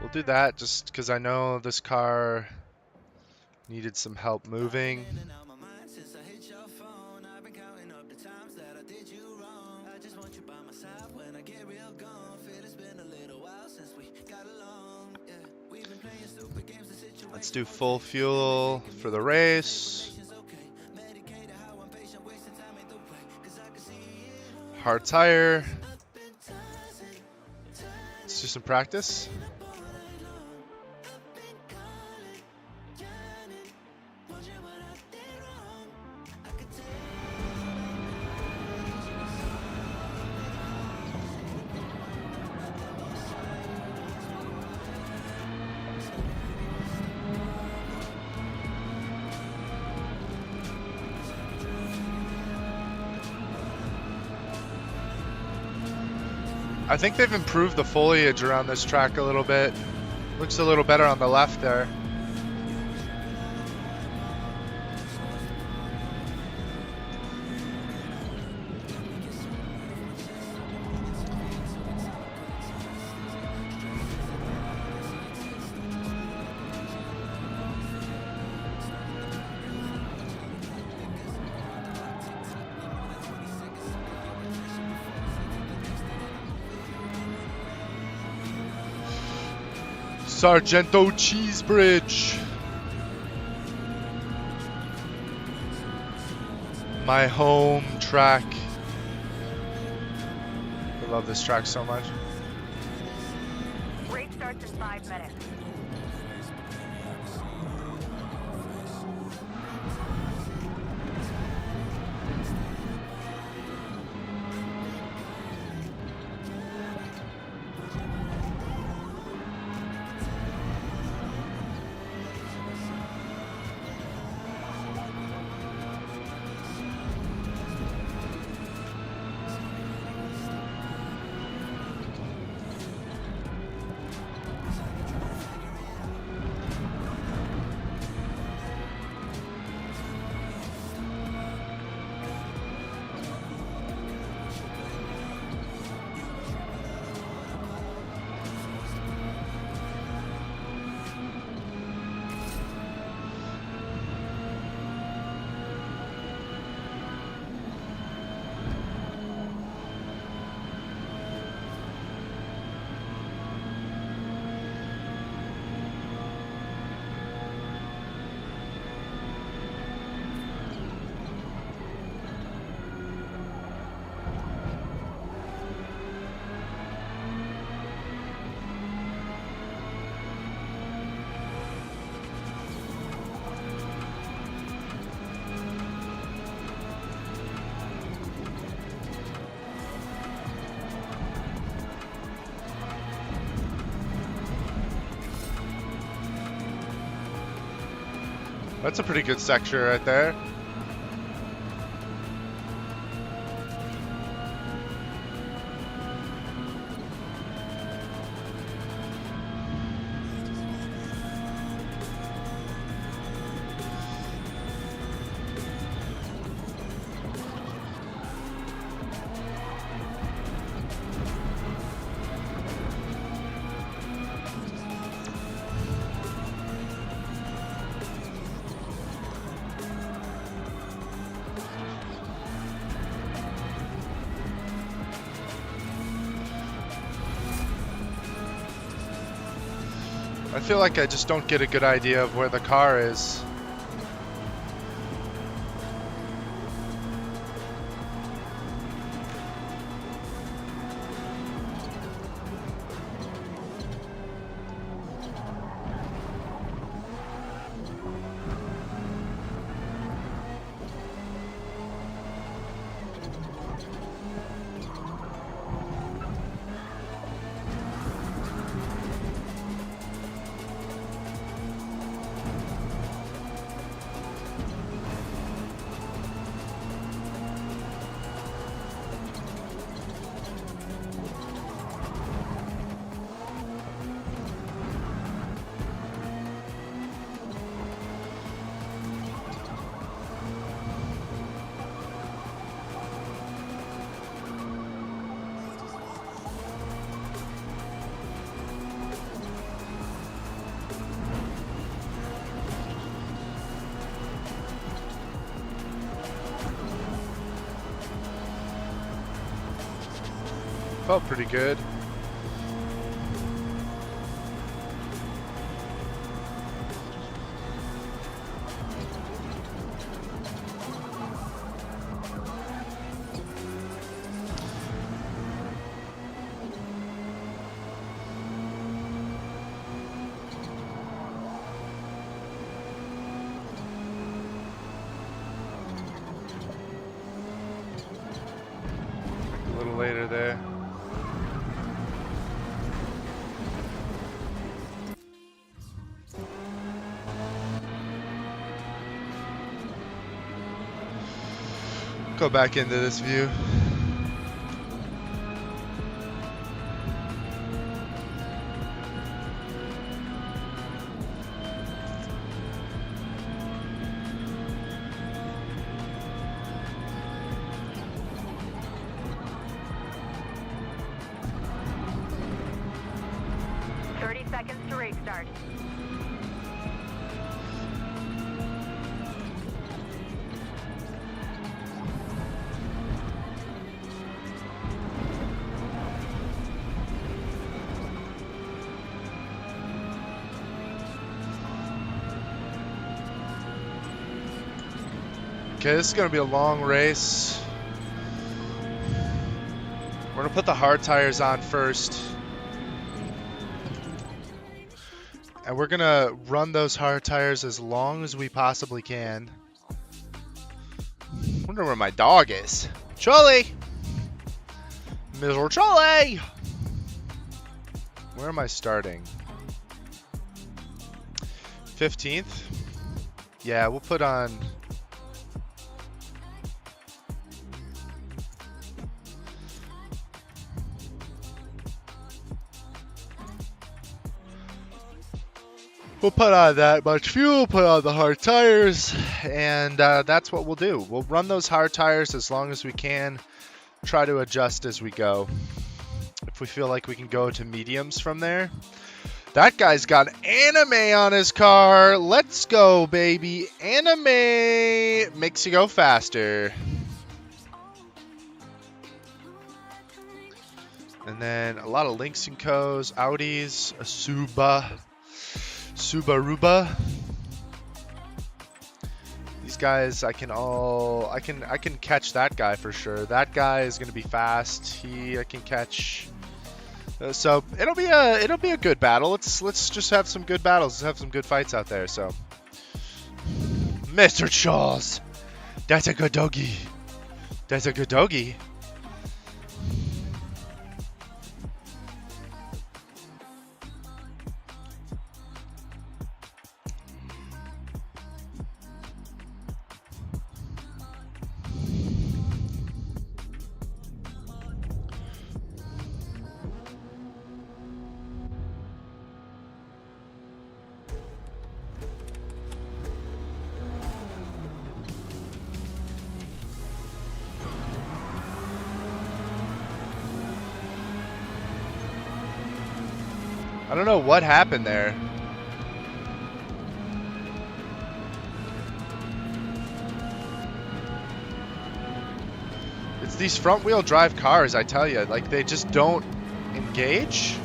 We'll do that just because I know this car needed some help moving. Let's do full fuel for the race. Hard tire. Let's do some practice. I think they've improved the foliage around this track a little bit. Looks a little better on the left there. Sargento Cheese Bridge. My home track. I love this track so much. Race starts in 5 minutes. That's a pretty good sector right there. I feel like I just don't get a good idea of where the car is. Felt pretty good. A little later there. Go back into this view. Seconds to race start. Okay, this is going to be a long race. We're going to put the hard tires on first. And we're going to run those hard tires as long as we possibly can. Wonder where my dog is. Charlie! Mr. Charlie! Where am I starting? 15th? Yeah, we'll put on... We'll put on that much fuel, put on the hard tires, and that's what we'll do. We'll run those hard tires as long as we can, try to adjust as we go. If we feel like we can go to mediums from there. That guy's got anime on his car. Let's go, baby. Anime makes you go faster. And then a lot of Lynx & Co's, Audis, a Subaruba. These guys, I can catch that guy for sure. That guy is gonna be fast. I can catch. So it'll be a good battle. Let's just have some good battles. Let's have some good fights out there. So, Mr. Charles, that's a good doggy. That's a good doggy. I don't know what happened there. It's these front-wheel drive cars, I tell you, like they just don't engage.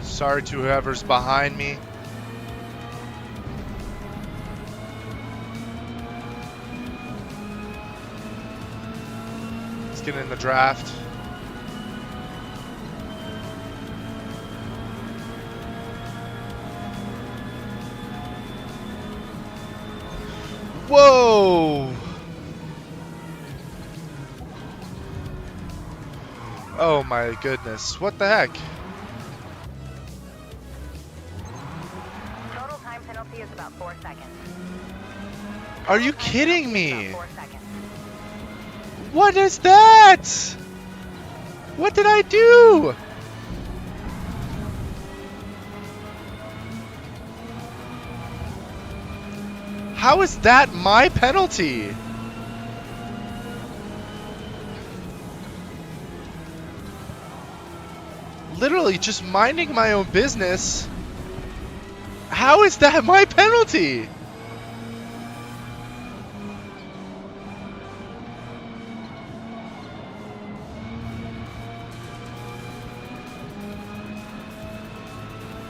Sorry to whoever's behind me. Let's get in the draft. Whoa! Oh my goodness, what the heck? Total time penalty is about 4 seconds. Are you kidding me? About 4 seconds. What is that? What did I do? How is that my penalty? Literally just minding my own business. How is that my penalty?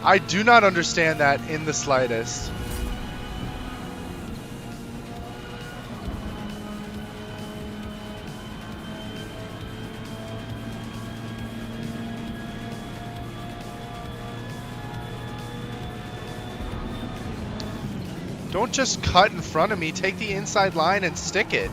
I do not understand that in the slightest. Don't just cut in front of me. Take the inside line and stick it.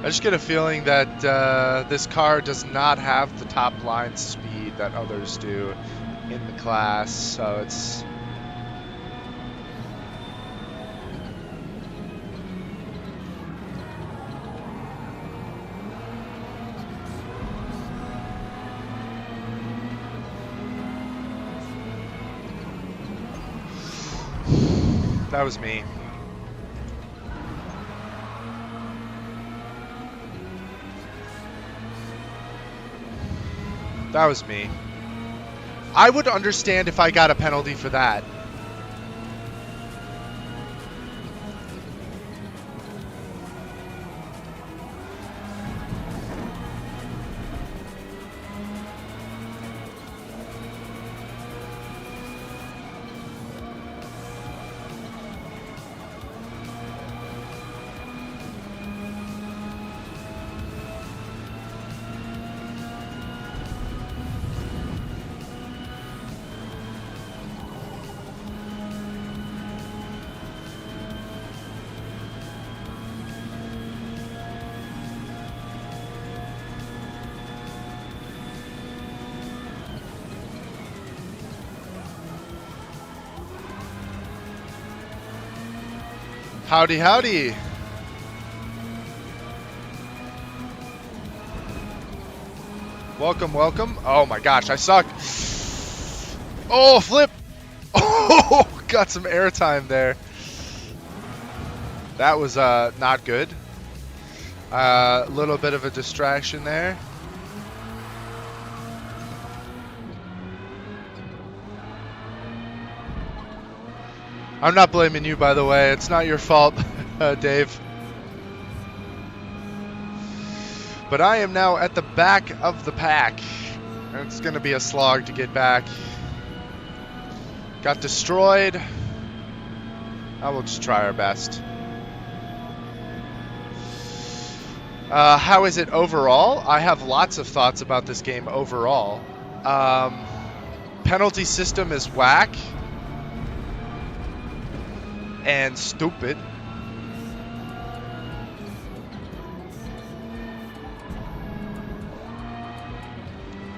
I just get a feeling that this car does not have the top line speed that others do in the class, so it's... That was me. That was me. I would understand if I got a penalty for that. Howdy, howdy. Welcome, welcome. Oh my gosh, I suck. Oh, flip. Oh, got some airtime there. That was not good. A little bit of a distraction there. I'm not blaming you, by the way. It's not your fault, Dave. But I am now at the back of the pack. It's going to be a slog to get back. Got destroyed. I will just try our best. How is it overall? I have lots of thoughts about this game overall. Penalty system is whack and stupid.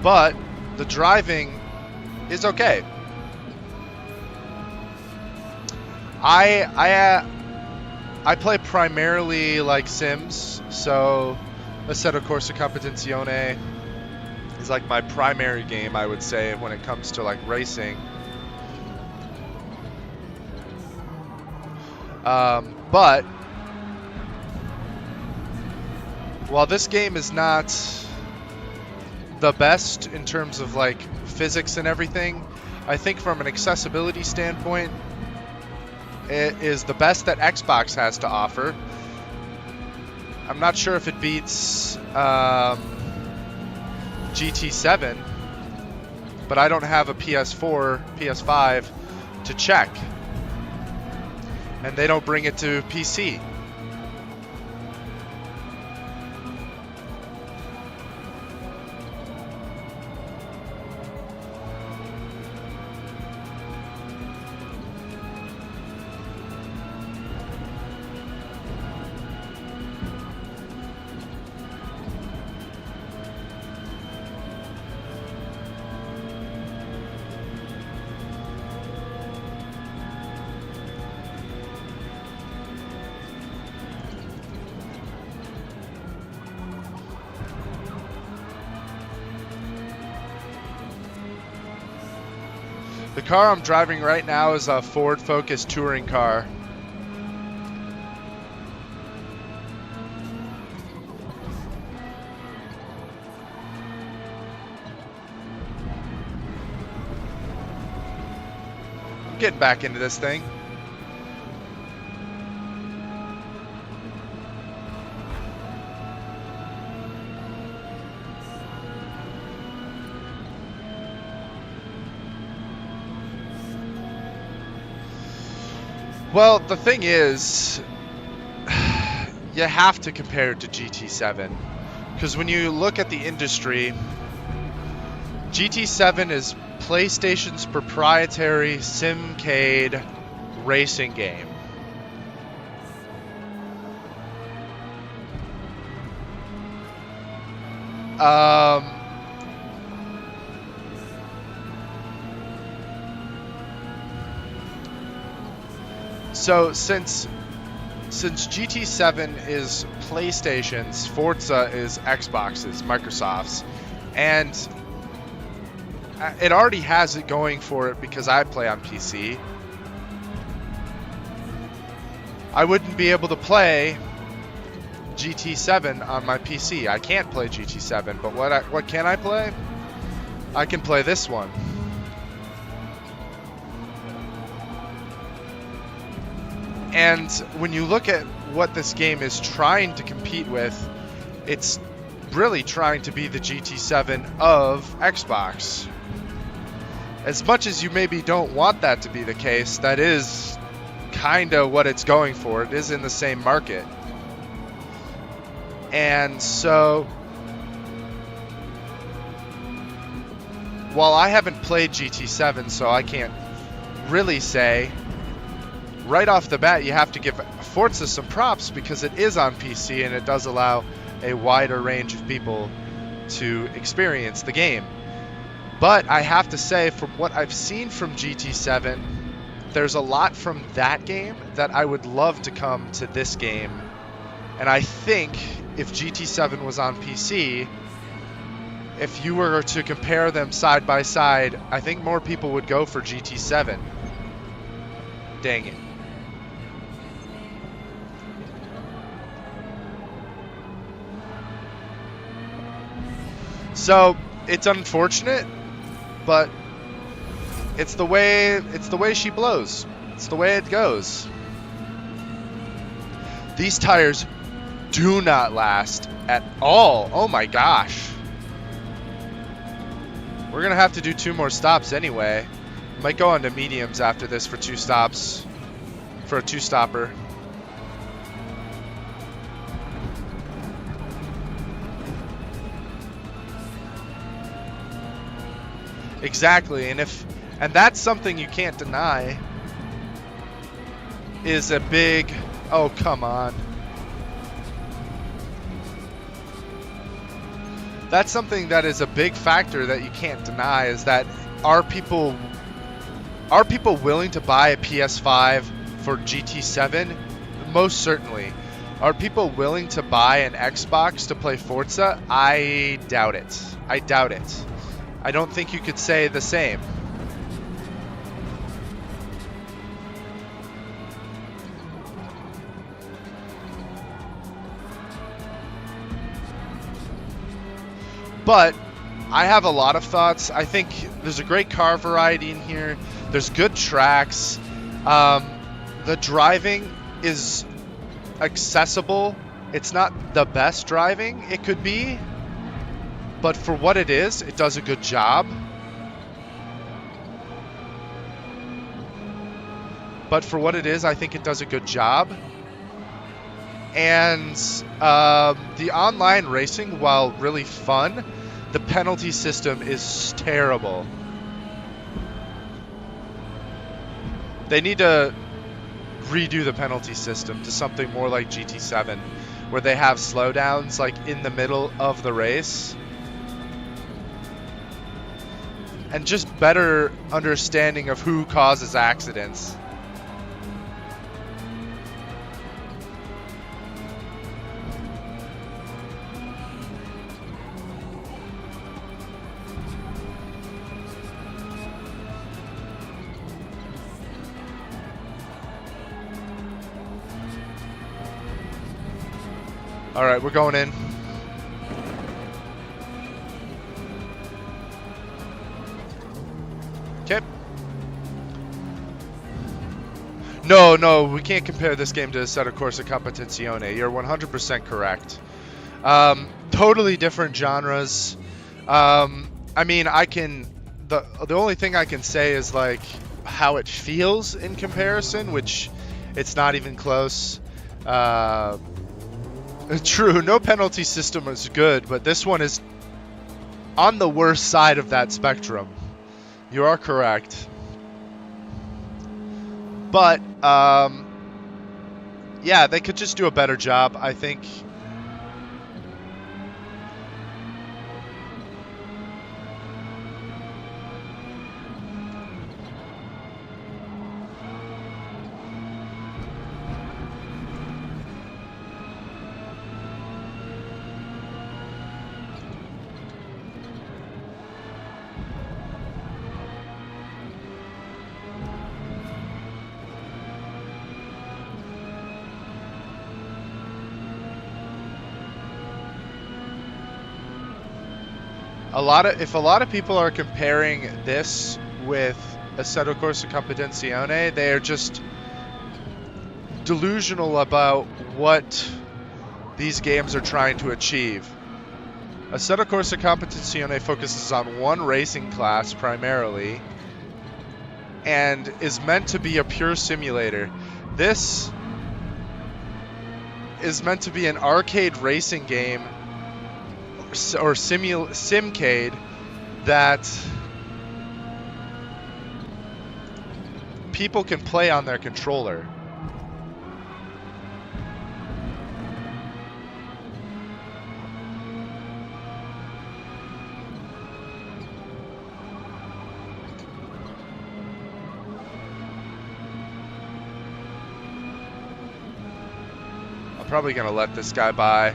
But the driving is okay. I play primarily like Sims, so Assetto Corsa Competizione is like my primary game, I would say, when it comes to like racing. But while this game is not the best in terms of like physics and everything, I think from an accessibility standpoint, it is the best that Xbox has to offer. I'm not sure if it beats GT7, but I don't have a PS4, PS5 to check. And they don't bring it to PC. The car I'm driving right now is a Ford Focus touring car. I'm getting back into this thing. Well, the thing is, you have to compare it to GT7, because when you look at the industry, GT7 is PlayStation's proprietary Simcade racing game. So since GT7 is PlayStation's, Forza is Xbox's, Microsoft's, and it already has it going for it because I play on PC. I wouldn't be able to play GT7 on my PC. I can't play GT7, but what can I play? I can play this one. And when you look at what this game is trying to compete with, it's really trying to be the GT7 of Xbox. As much as you maybe don't want that to be the case, that is kind of what it's going for. It is in the same market. And so, while I haven't played GT7, so I can't really say, right off the bat, you have to give Forza some props because it is on PC and it does allow a wider range of people to experience the game. But I have to say, from what I've seen from GT7, there's a lot from that game that I would love to come to this game. And I think if GT7 was on PC, if you were to compare them side by side, I think more people would go for GT7. Dang it. So it's unfortunate, but it's the way she blows. It's the way it goes. These tires do not last at all. Oh my gosh. We're going to have to do 2 more stops anyway. Might go on to mediums after this for 2 stops. For a 2-stopper. Exactly, and that's something you can't deny. Is a big, oh come on. That's something that is a big factor that you can't deny, is that are people willing to buy a PS5 for GT7? Most certainly. Are people willing to buy an Xbox to play Forza? I doubt it. I doubt it. I don't think you could say the same. But I have a lot of thoughts. I think there's a great car variety in here. There's good tracks. The driving is accessible. It's not the best driving it could be, but for what it is, it does a good job. But for what it is, I think it does a good job. And the online racing, while really fun, the penalty system is terrible. They need to redo the penalty system to something more like GT7, where they have slowdowns like in the middle of the race. And just better understanding of who causes accidents. All right, we're going in. Okay. No, we can't compare this game to Assetto Corsa Competizione. You're 100% correct. Totally different genres. I mean, the only thing I can say is like how it feels in comparison, which it's not even close. True, no penalty system is good, but this one is on the worst side of that spectrum. You are correct. But, yeah, they could just do a better job, I think. If a lot of people are comparing this with Assetto Corsa Competizione, they are just delusional about what these games are trying to achieve. Assetto Corsa Competizione focuses on one racing class primarily and is meant to be a pure simulator. This is meant to be an arcade racing game or simcade that people can play on their controller. I'm probably gonna let this guy by.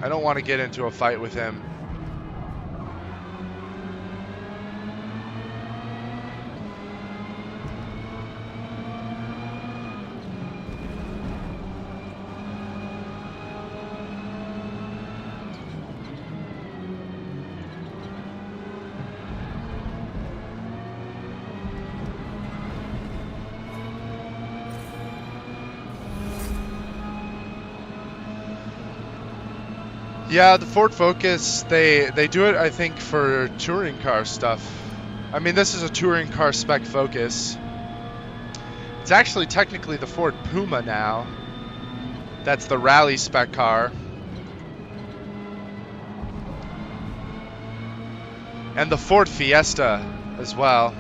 I don't want to get into a fight with him. Yeah, the Ford Focus, they do it, I think, for touring car stuff. I mean, this is a touring car spec Focus. It's actually technically the Ford Puma now. That's the rally spec car. And the Ford Fiesta as well.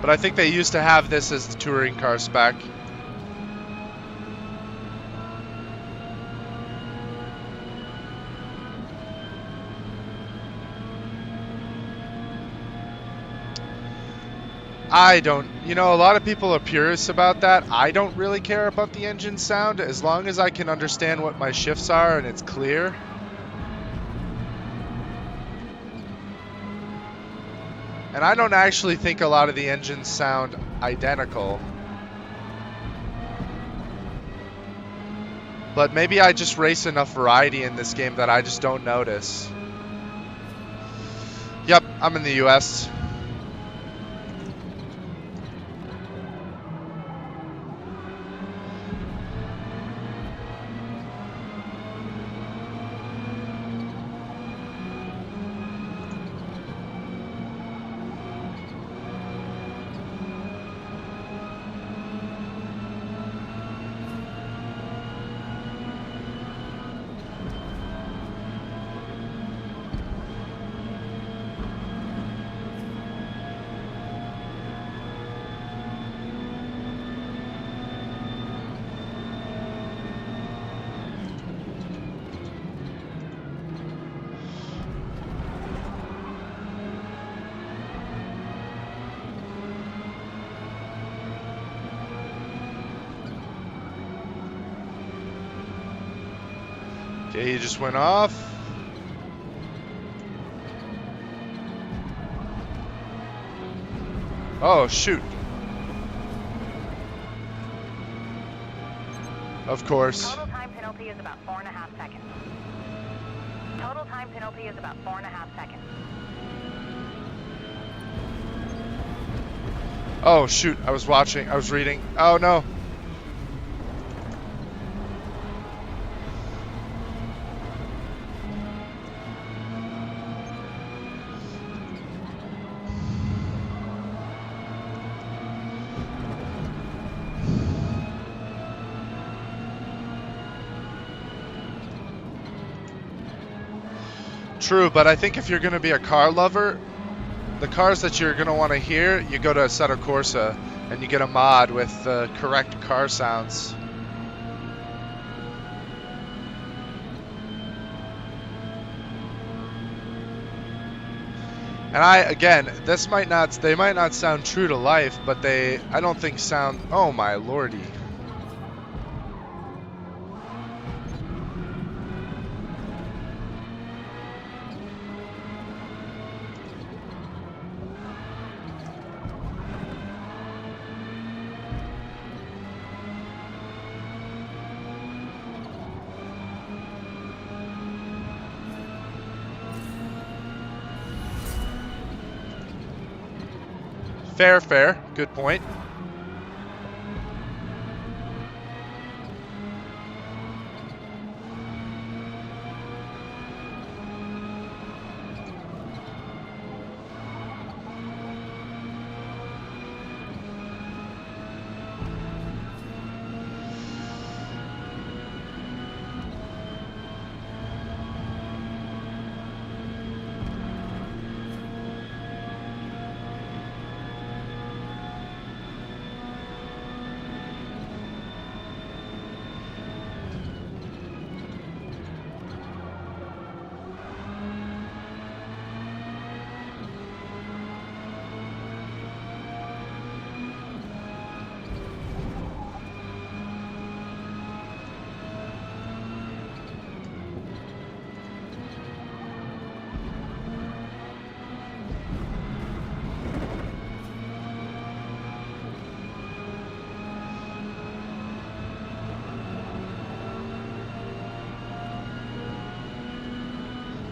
But I think they used to have this as the touring car spec. I don't, you know, a lot of people are purists about that. I don't really care about the engine sound as long as I can understand what my shifts are and it's clear. And I don't actually think a lot of the engines sound identical. But maybe I just race enough variety in this game that I just don't notice. Yep, I'm in the US. Okay, he just went off. Oh, shoot. Of course. Total time penalty is about 4.5 seconds. Total time penalty is about 4.5 seconds. Oh, shoot. I was watching. I was reading. Oh, no. True, but I think if you're going to be a car lover, the cars that you're going to want to hear, you go to Assetto Corsa and you get a mod with the correct car sounds. And again, they might not sound true to life, but I don't think sound, oh my lordy. Fair, fair. Good point.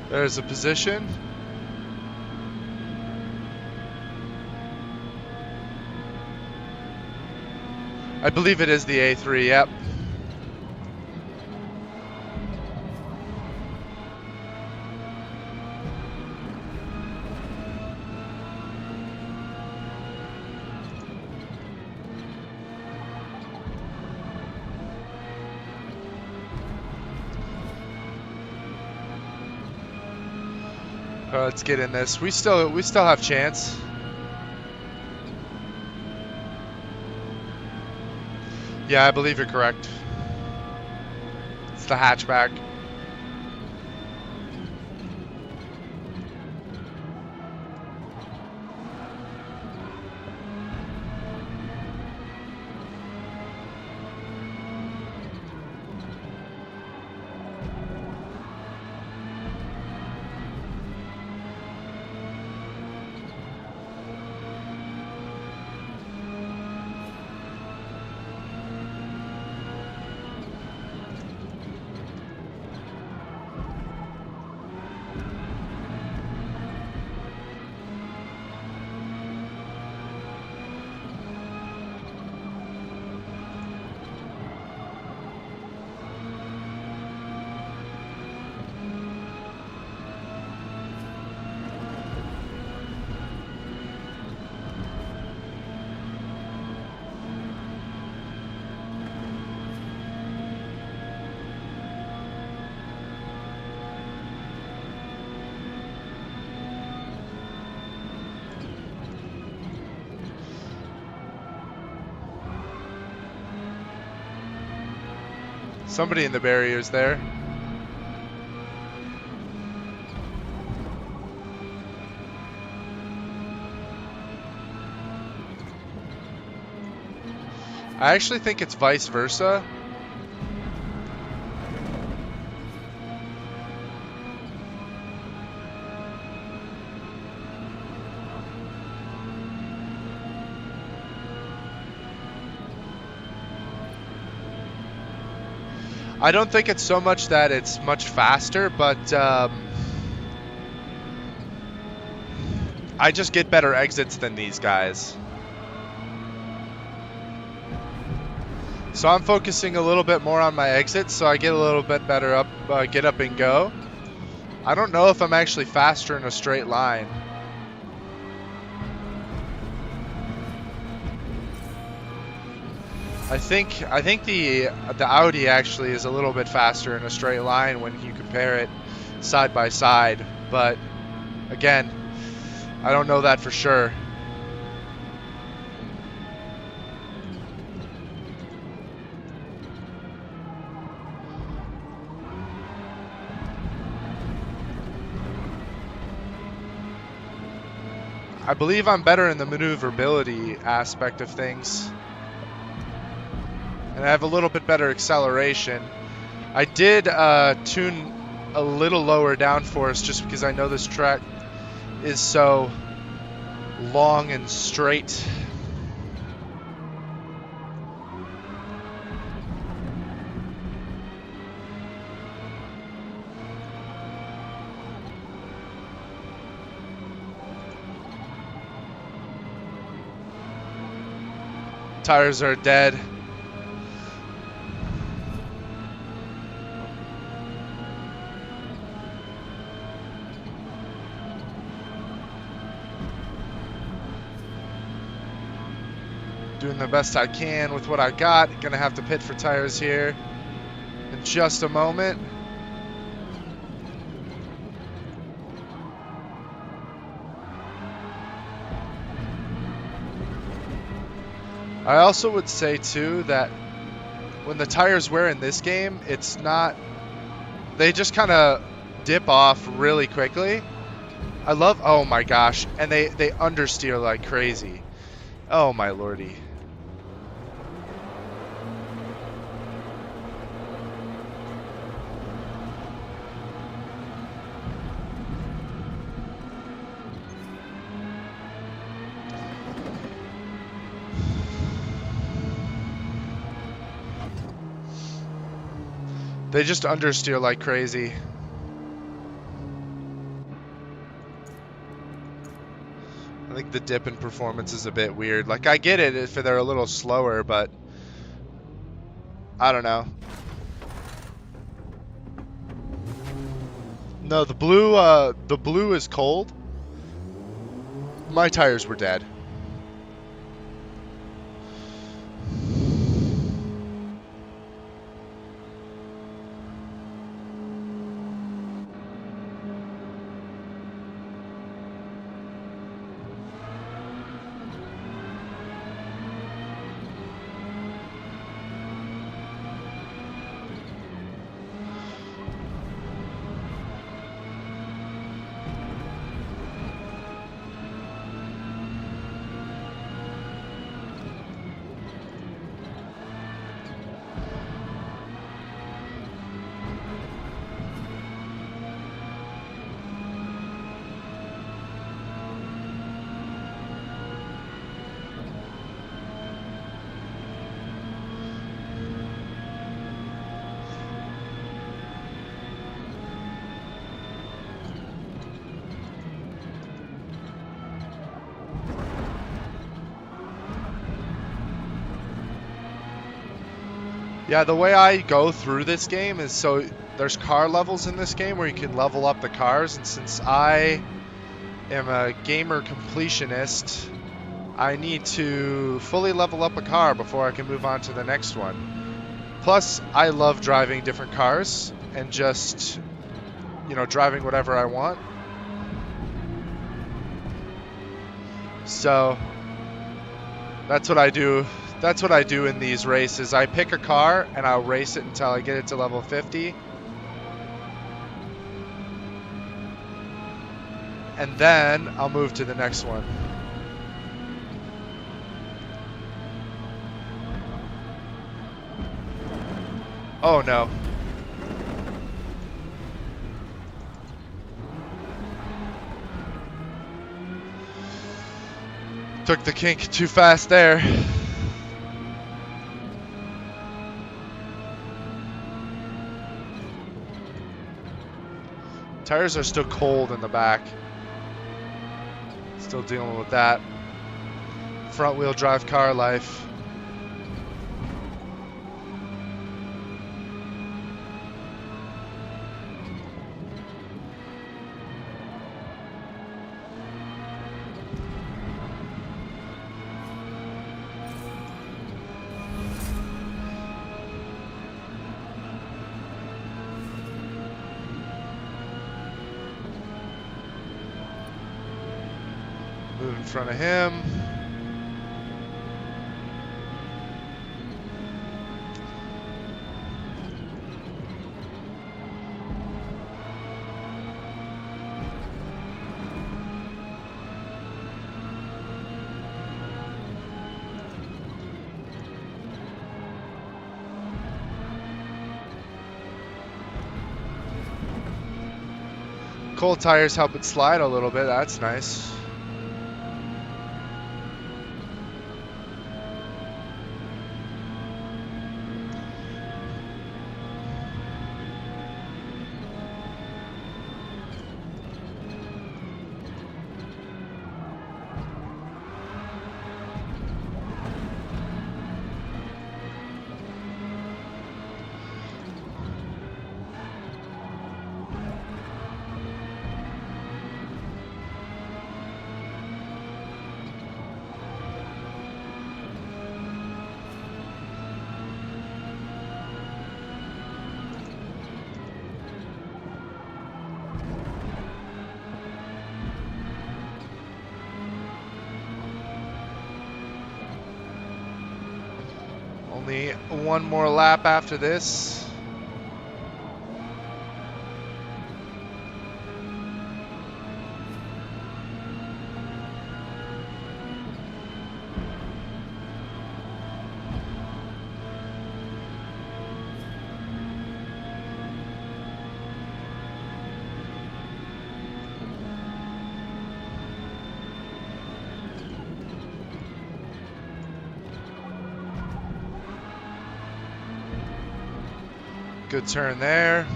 There's a position. I believe it is the A3, yep. Let's get in this. We still have chance. Yeah, I believe you're correct. It's the hatchback. Somebody in the barriers there. I actually think it's vice versa. I don't think it's so much that it's much faster, but I just get better exits than these guys. So I'm focusing a little bit more on my exits, so I get a little bit better get up and go. I don't know if I'm actually faster in a straight line. I think the Audi actually is a little bit faster in a straight line when you compare it side by side, but again, I don't know that for sure. I believe I'm better in the maneuverability aspect of things. And I have a little bit better acceleration. I did tune a little lower downforce just because I know this track is so long and straight. Tires are dead. Doing the best I can with what I got. Gonna have to pit for tires here in just a moment. I also would say too that when the tires wear in this game, it's not, they just kind of dip off really quickly. I love, oh my gosh, and they understeer like crazy. Oh my lordy. They just understeer like crazy. I think the dip in performance is a bit weird. Like, I get it if they're a little slower, but I don't know. No, the blue is cold. My tires were dead. Yeah, the way I go through this game is so there's car levels in this game where you can level up the cars, and since I am a gamer completionist, I need to fully level up a car before I can move on to the next one. Plus, I love driving different cars and just, you know, driving whatever I want. So that's what I do. That's what I do in these races. I pick a car and I'll race it until I get it to level 50. And then I'll move to the next one. Oh no. Took the kink too fast there. Tires are still cold in the back. Still dealing with that. Front wheel drive car life. Move in front of him. Cold tires help it slide a little bit. That's nice. Only one more lap after this. Good turn there.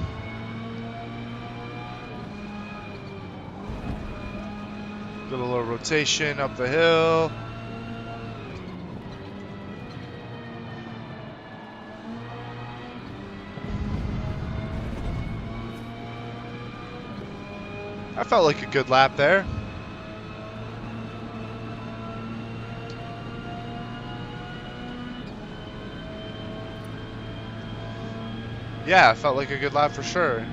Got a little rotation up the hill. I felt like a good lap there. Yeah, I felt like a good lap for sure.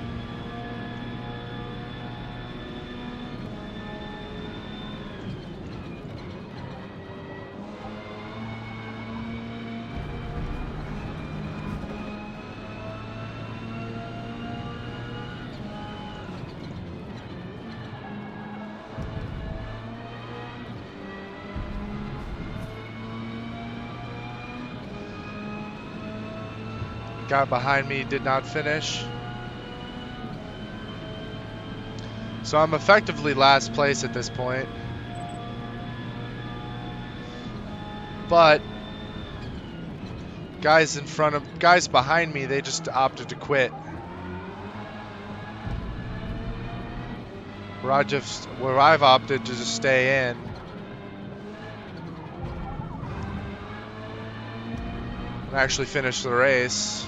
Guy behind me did not finish. So I'm effectively last place at this point. But guys behind me, they just opted to quit. Where I've opted to just stay in. And actually finish the race.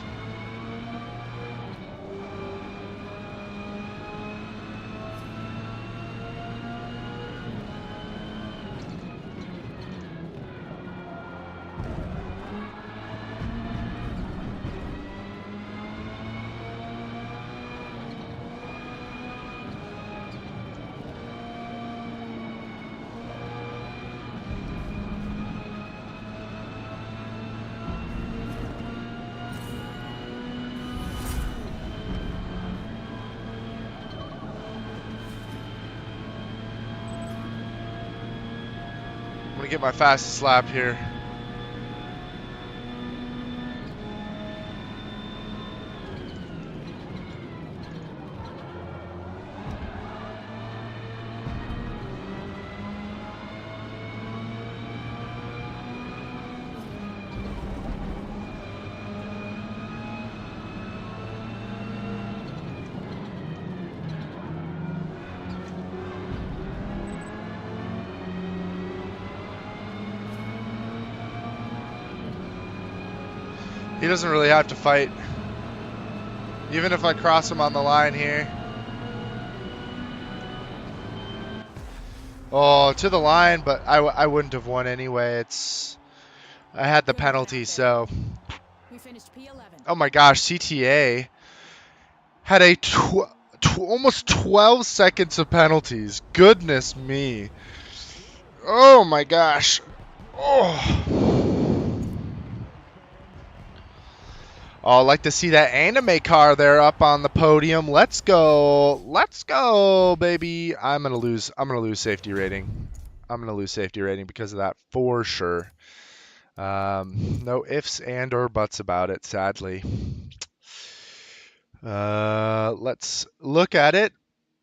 I'm gonna get my fastest lap here. He doesn't really have to fight. Even if I cross him on the line here. Oh, to the line, but I wouldn't have won anyway. I had the penalty, so. Oh my gosh, CTA had almost 12 seconds of penalties. Goodness me. Oh my gosh. Oh. Oh, I'd like to see that anime car there up on the podium. Let's go. Let's go, baby. I'm gonna lose safety rating. I'm gonna lose safety rating because of that for sure. No ifs and or buts about it, sadly. Let's look at it.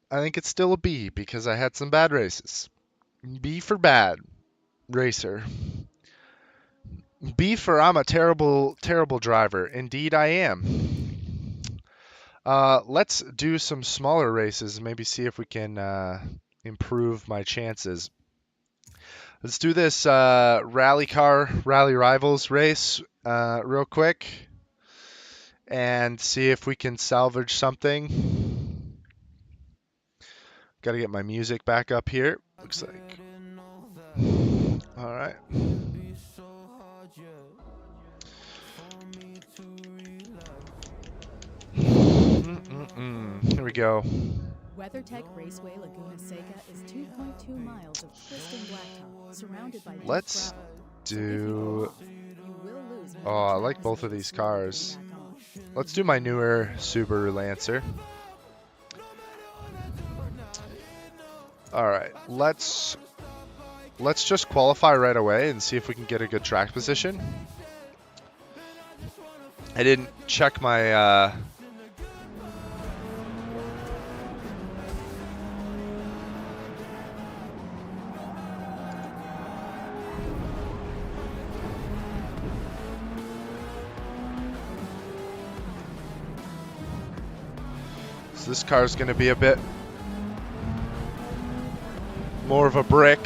I think it's still a B because I had some bad races. B for bad racer. B for I'm a terrible, terrible driver. Indeed, I am. Let's do some smaller races and maybe see if we can improve my chances. Let's do this Rally Rivals race real quick and see if we can salvage something. Got to get my music back up here. Looks like. All right. Here we go. WeatherTech Raceway Laguna Seca is 2.2 miles of twisting blacktop, surrounded by Let's do. Oh, I like both of these cars. Let's do my newer Subaru Lancer. All right, let's just qualify right away and see if we can get a good track position. I didn't check my so this car is going to be a bit more of a brick.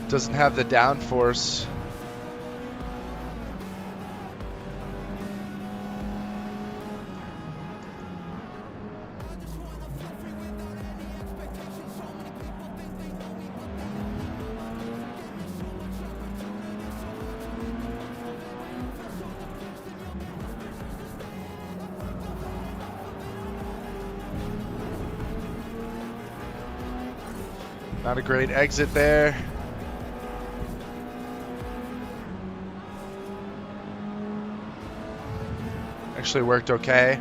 Doesn't have the downforce. Not a great exit there. Actually worked okay.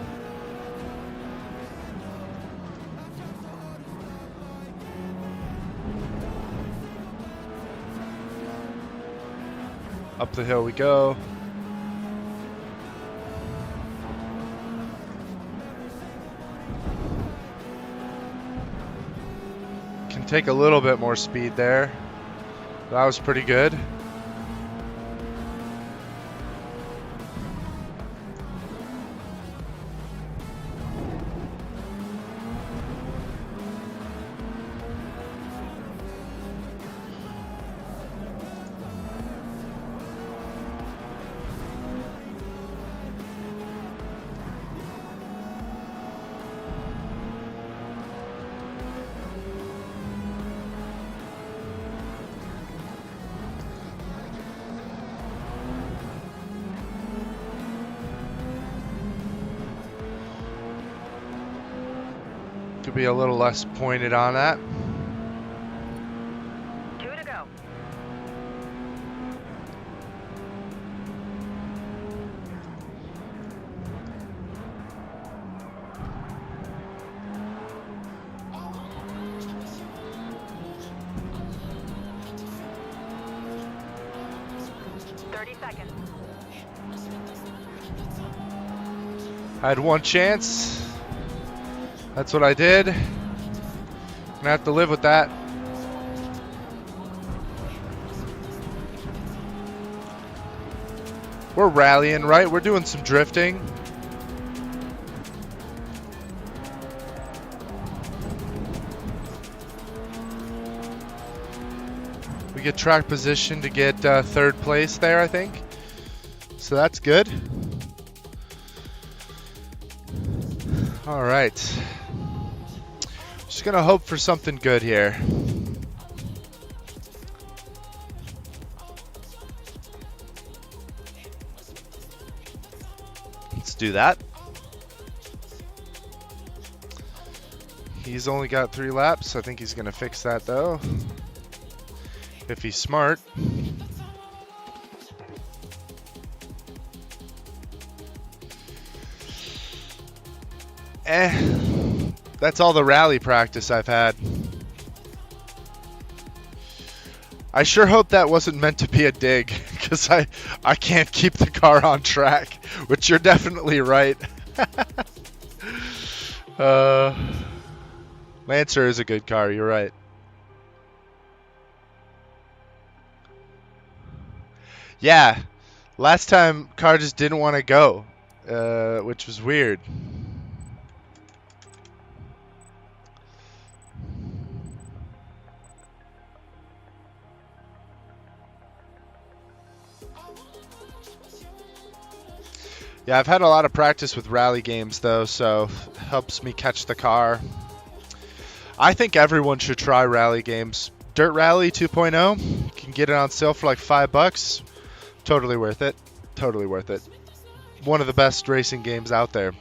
Up the hill we go. Can take a little bit more speed there. That was pretty good. Could be a little less pointed on that. 2 to go. Seconds. I had one chance. That's what I did. Gonna have to live with that. We're rallying, right? We're doing some drifting. We get track position to get third place there, I think. So that's good. All right. Just gonna hope for something good here. Let's do that. He's only got 3 laps. I think he's gonna fix that though, if he's smart. That's all the rally practice I've had. I sure hope that wasn't meant to be a dig, because I can't keep the car on track, which you're definitely right. Lancer is a good car, you're right. Yeah, last time car just didn't want to go, which was weird. Yeah, I've had a lot of practice with rally games though, so it helps me catch the car. I think everyone should try rally games. Dirt Rally 2.0, you can get it on sale for like $5. Totally worth it. Totally worth it. One of the best racing games out there.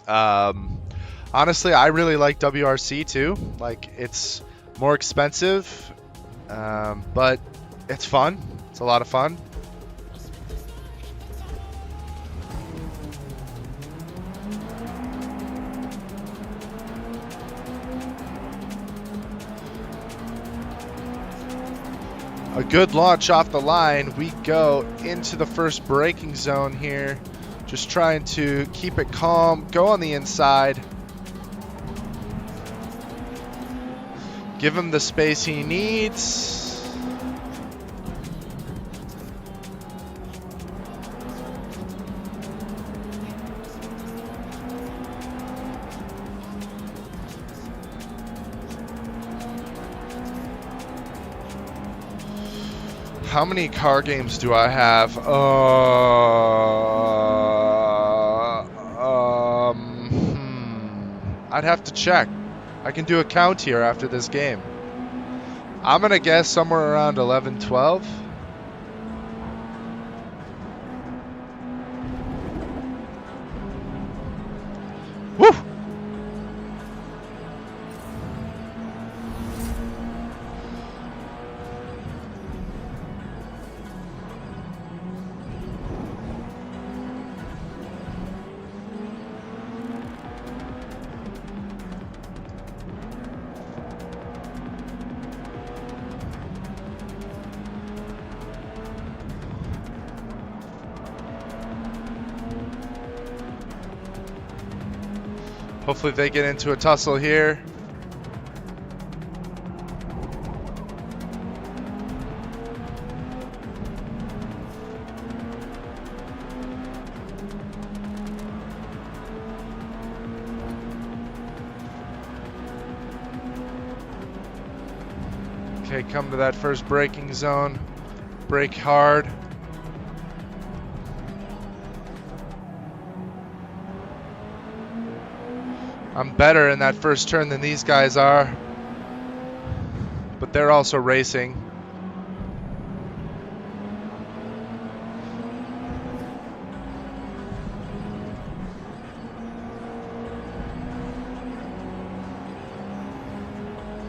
Honestly, I really like WRC too. Like, it's more expensive, but it's fun. It's a lot of fun. A good launch off the line. We go into the first braking zone here. Just trying to keep it calm. Go on the inside. Give him the space he needs. How many car games do I have? I'd have to check. I can do a count here after this game. I'm gonna guess somewhere around 11, 12. Woo! Hopefully they get into a tussle here. Okay, come to that first braking zone. Brake hard. I'm better in that first turn than these guys are, but they're also racing.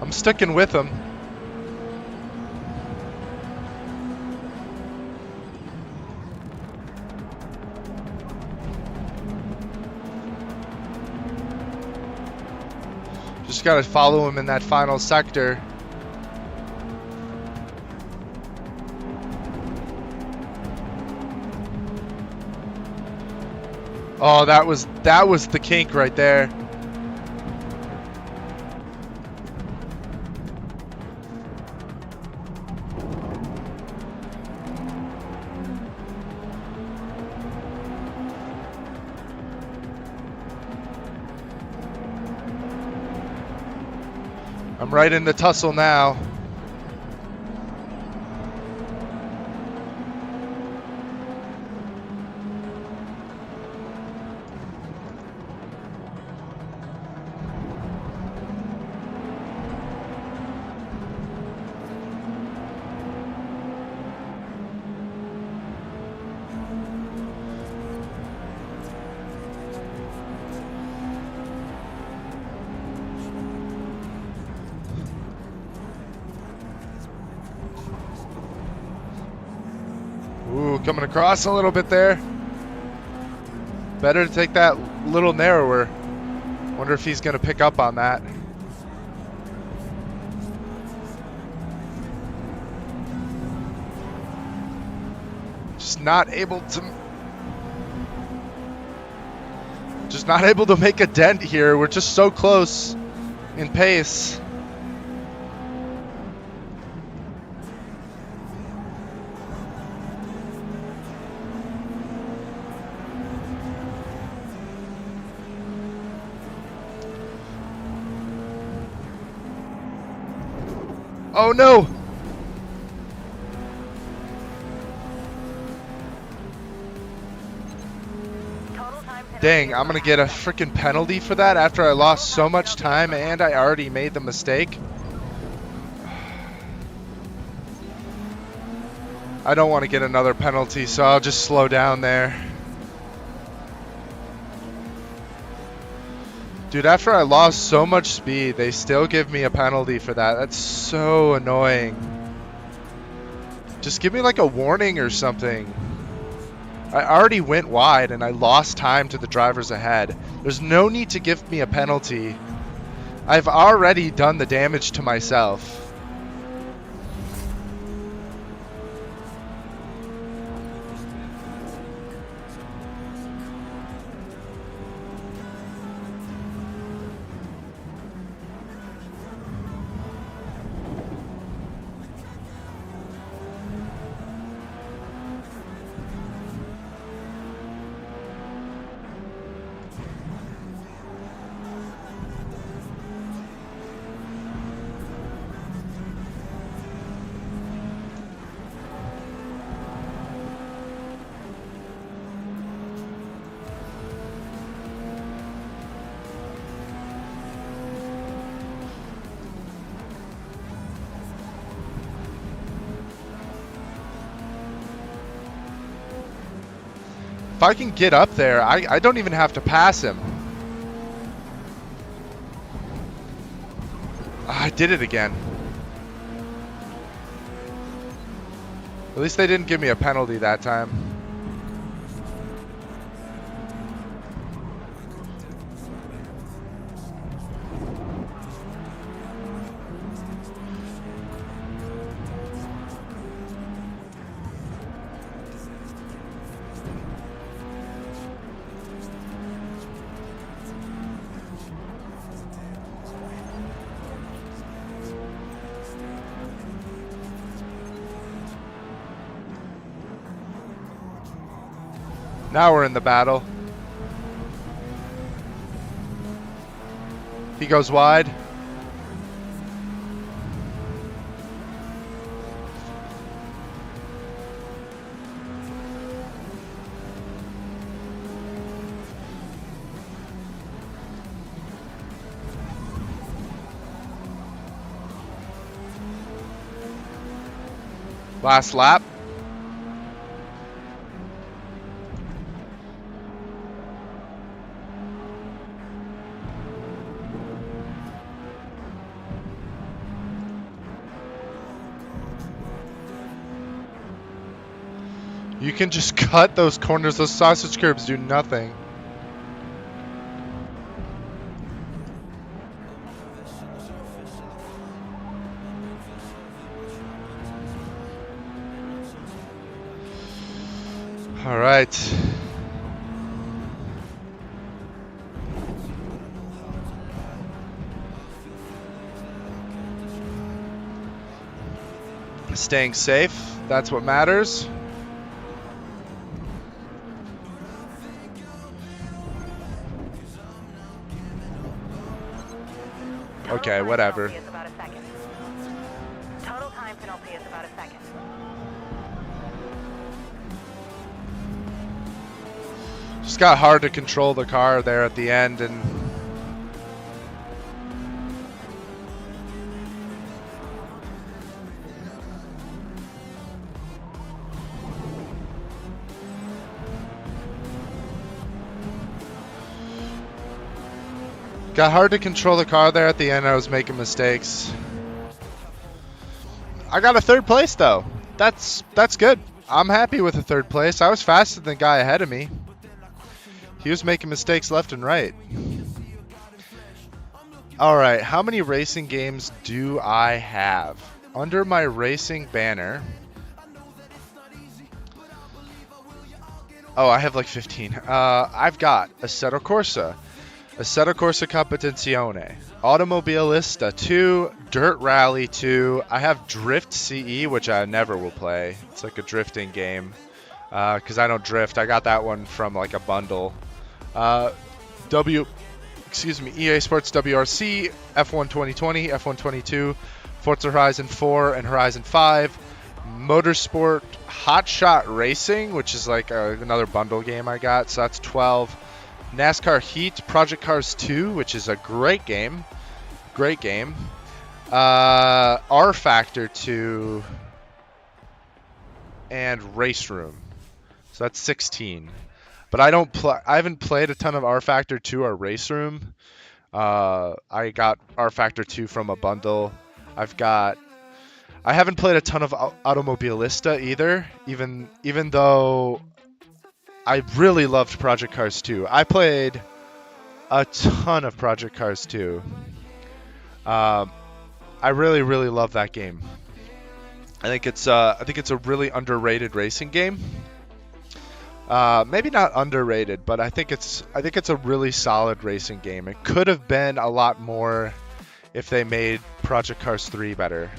I'm sticking with them. Just gotta follow him in that final sector. Oh, that was the kink right there. I'm right in the tussle now. Ooh, coming across a little bit there. Better to take that little narrower. Wonder if he's going to pick up on that. Just not able to make a dent here. We're just so close in pace. Oh no! Dang, I'm gonna get a freaking penalty for that after I lost so much time and I already made the mistake. I don't want to get another penalty, so I'll just slow down there. Dude, after I lost so much speed, they still give me a penalty for that. That's so annoying. Just give me like a warning or something. I already went wide and I lost time to the drivers ahead. There's no need to give me a penalty. I've already done the damage to myself. If I can get up there, I don't even have to pass him. I did it again. At least they didn't give me a penalty that time. Now we're in the battle. He goes wide. Last lap. You can just cut those corners. Those sausage curbs do nothing. All right. Staying safe, that's what matters. Okay, whatever. Total time penalty is about a second. Just got hard to control the car there at the end, and got hard to control the car there at the end. I was making mistakes. I got a third place though. That's good. I'm happy with a third place. I was faster than the guy ahead of me. He was making mistakes left and right. All right, how many racing games do I have? Under my racing banner. Oh, I have like 15. I've got Assetto Corsa, Assetto Corsa Competizione, Automobilista 2, Dirt Rally 2. I have Drift CE, which I never will play. It's like a drifting game. Because I don't drift. I got that one from like a bundle. EA Sports WRC, F1 2020, F1 22, Forza Horizon 4 and Horizon 5, Motorsport Hot Shot Racing, which is like another bundle game I got, so that's 12. NASCAR Heat, Project Cars 2, which is a great game. R Factor 2, and Race Room. So that's 16. But I haven't played a ton of R Factor 2 or Race Room. I got R Factor 2 from a bundle. I haven't played a ton of Automobilista either, even though I really loved Project Cars 2. I played a ton of Project Cars 2. I really love that game. I think it's a really underrated racing game. Maybe not underrated, but I think it's a really solid racing game. It could have been a lot more if they made Project Cars 3 better.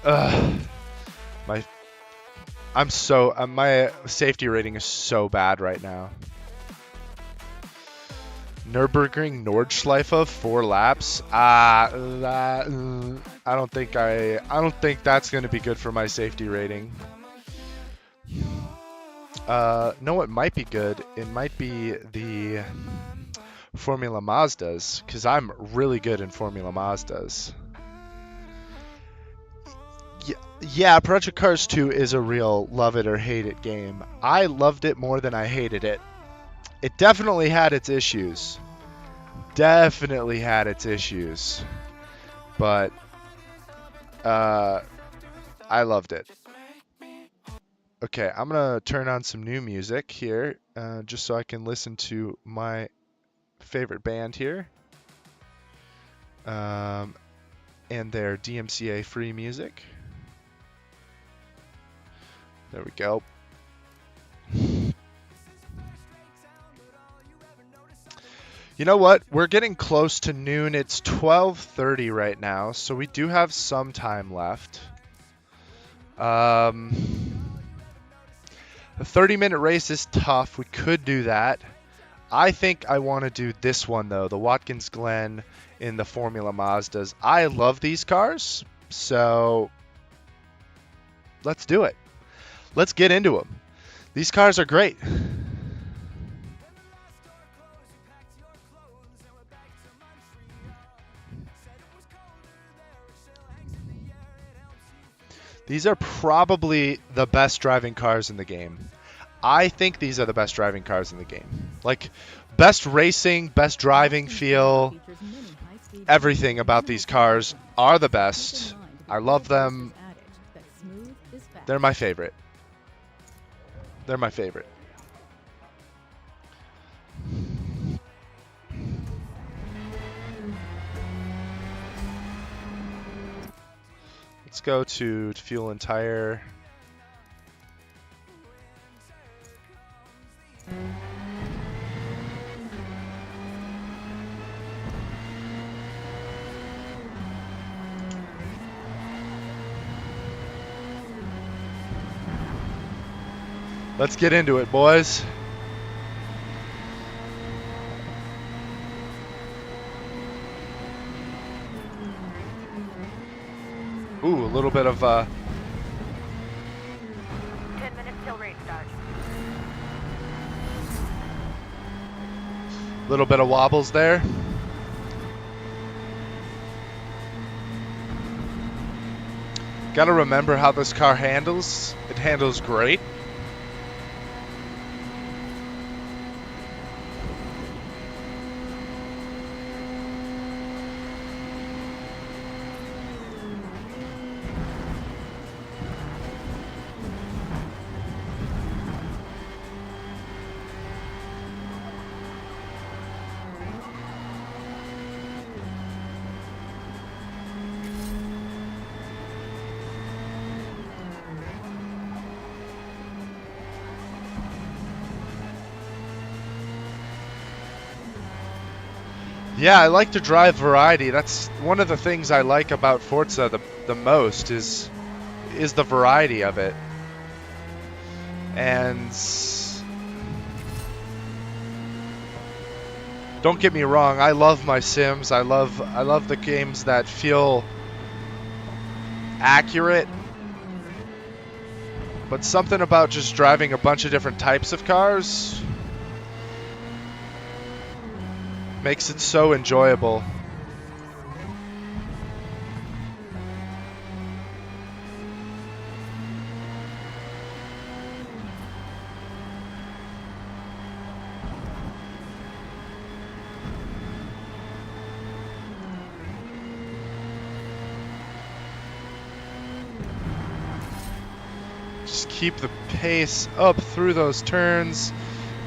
My safety rating is so bad right now. Nürburgring Nordschleife 4 laps. I don't think that's going to be good for my safety rating. No, it might be good. It might be the Formula Mazdas, because I'm really good in Formula Mazdas. Yeah, Project Cars 2 is a real love it or hate it game. I loved it more than I hated it. It definitely had its issues. But I loved it. Okay, I'm going to turn on some new music here, just so I can listen to my favorite band here. And their DMCA free music. There we go. You know what? We're getting close to noon. It's 12:30 right now, so we do have some time left. A 30-minute race is tough. We could do that. I think I want to do this one, though, the Watkins Glen in the Formula Mazdas. I love these cars, so let's do it. Let's get into them. These cars are great. These are probably the best driving cars in the game. I think these are the best driving cars in the game. Like, best racing, best driving feel, everything about these cars are the best. I love them. They're my favorite. They're my favorite. Let's go to fuel and tire. Let's get into it, boys. Ooh, a little bit of 10 minutes till race start. little bit of wobbles there. Gotta remember how this car handles. It handles great. Yeah, I like to drive variety. That's one of the things I like about Forza the most is the variety of it. And don't get me wrong, I love my sims. I love the games that feel accurate. But something about just driving a bunch of different types of cars makes it so enjoyable. Just keep the pace up through those turns.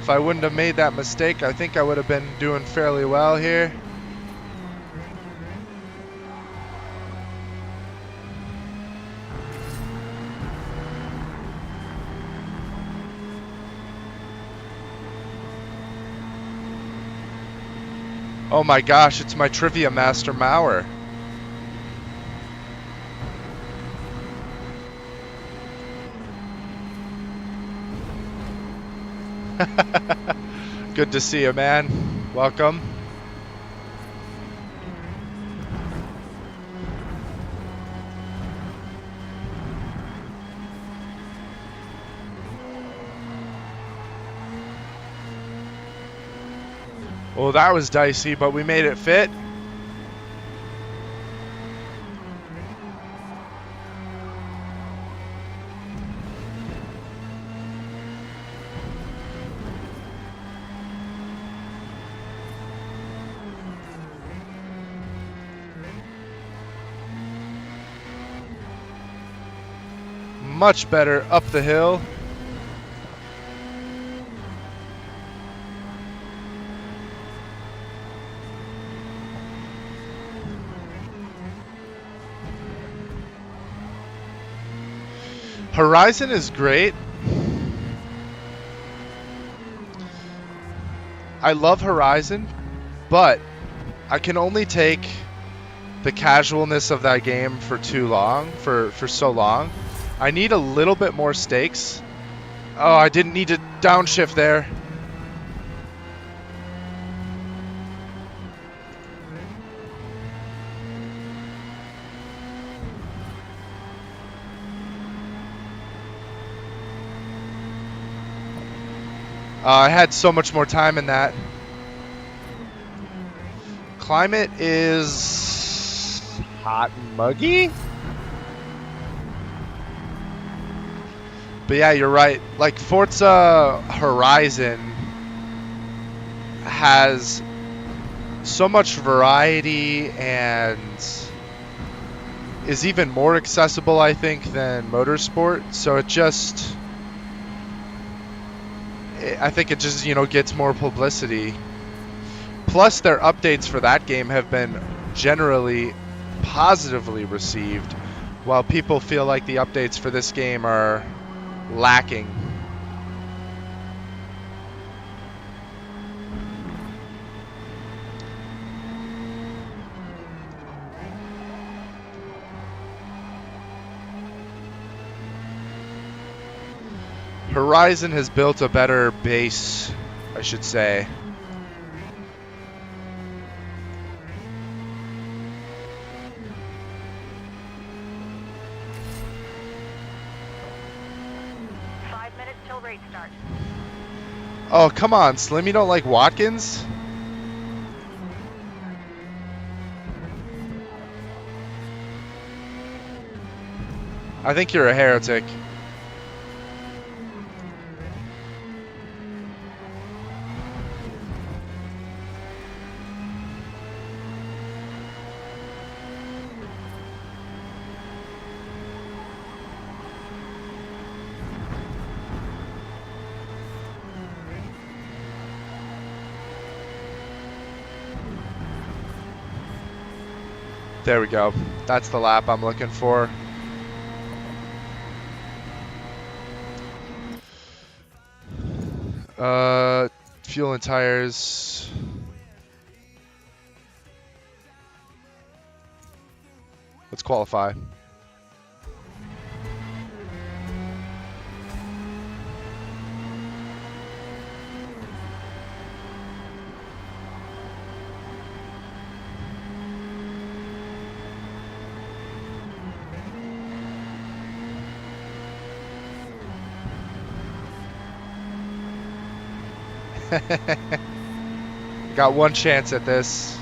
If I wouldn't have made that mistake, I think I would have been doing fairly well here. Oh my gosh, it's my Trivia Master Mauer. Good to see you, man. Welcome. Well, that was dicey, but we made it fit. Much better up the hill. Horizon is great. I love Horizon, but I can only take the casualness of that game for too long, for so long. I need a little bit more stakes. Oh, I didn't need to downshift there. I had so much more time in that. Climate is hot and muggy. But yeah, you're right. Like Forza Horizon has so much variety and is even more accessible, I think, than Motorsport. So I think it just, gets more publicity. Plus, their updates for that game have been generally positively received, while people feel like the updates for this game are lacking. Horizon has built a better base, I should say. Oh, come on, Slim, you don't like Watkins? I think you're a heretic. There we go. That's the lap I'm looking for. Fuel and tires. Let's qualify. Got one chance at this.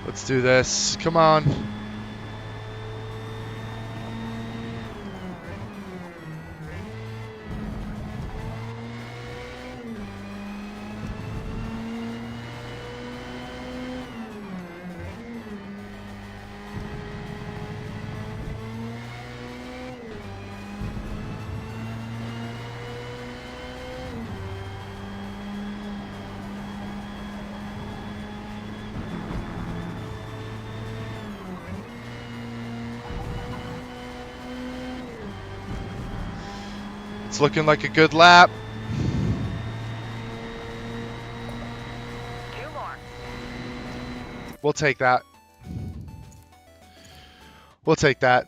Let's do this. Come on. It's looking like a good lap. Two more. We'll take that. We'll take that.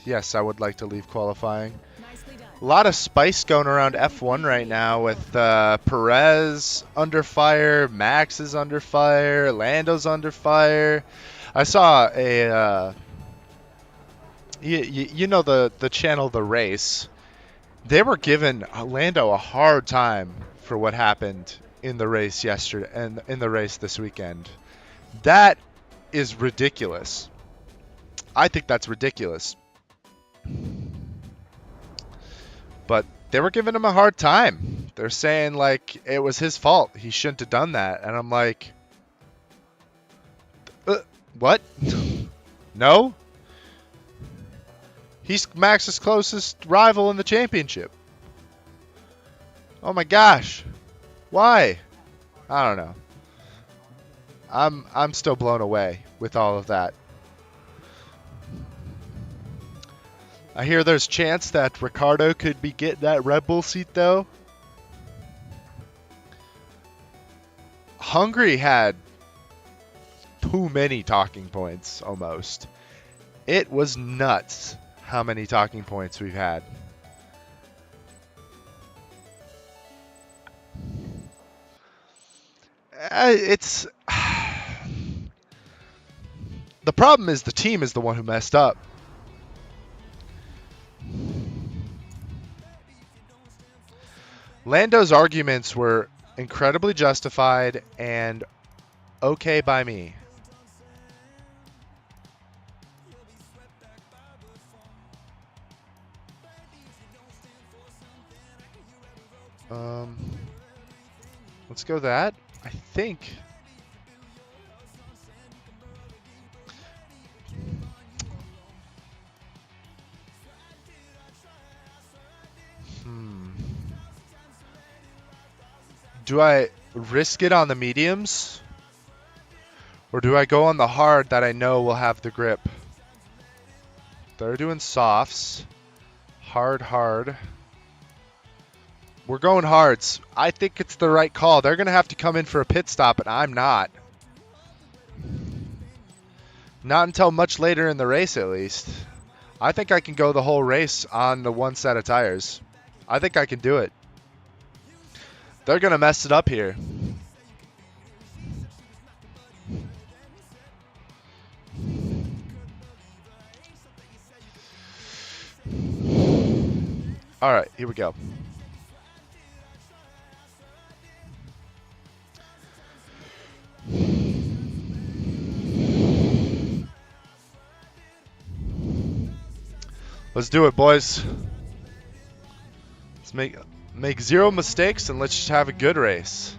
Yes, I would like to leave qualifying. A lot of spice going around F1 right now with Perez under fire, Max is under fire, Lando's under fire. I saw a, you know the channel The Race. They were giving Lando a hard time for what happened in the race yesterday and in the race this weekend. That is ridiculous. I think that's ridiculous. But they were giving him a hard time. They're saying, like, it was his fault. He shouldn't have done that. And I'm like, what? No? He's Max's closest rival in the championship. Oh my gosh. Why? I don't know. I'm still blown away with all of that. I hear there's a chance that Ricardo could be getting that Red Bull seat, though. Hungary had too many talking points, almost. It was nuts how many talking points we've had. It's... The problem is the team is the one who messed up. Lando's arguments were incredibly justified and okay by me. Let's go that. I think. Do I risk it on the mediums? Or do I go on the hard that I know will have the grip? They're doing softs. Hard. We're going hards. I think it's the right call. They're going to have to come in for a pit stop, and I'm not. Not until much later in the race, at least. I think I can go the whole race on the one set of tires. I think I can do it. They're going to mess it up here. All right, here we go. Let's do it, boys. Let's make zero mistakes and let's just have a good race.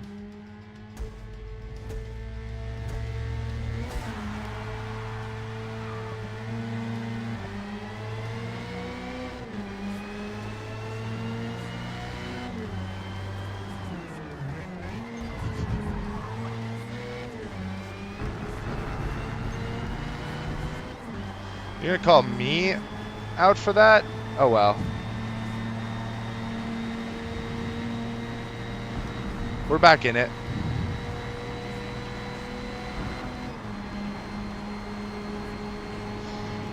You're gonna call me out for that? Oh well. We're back in it.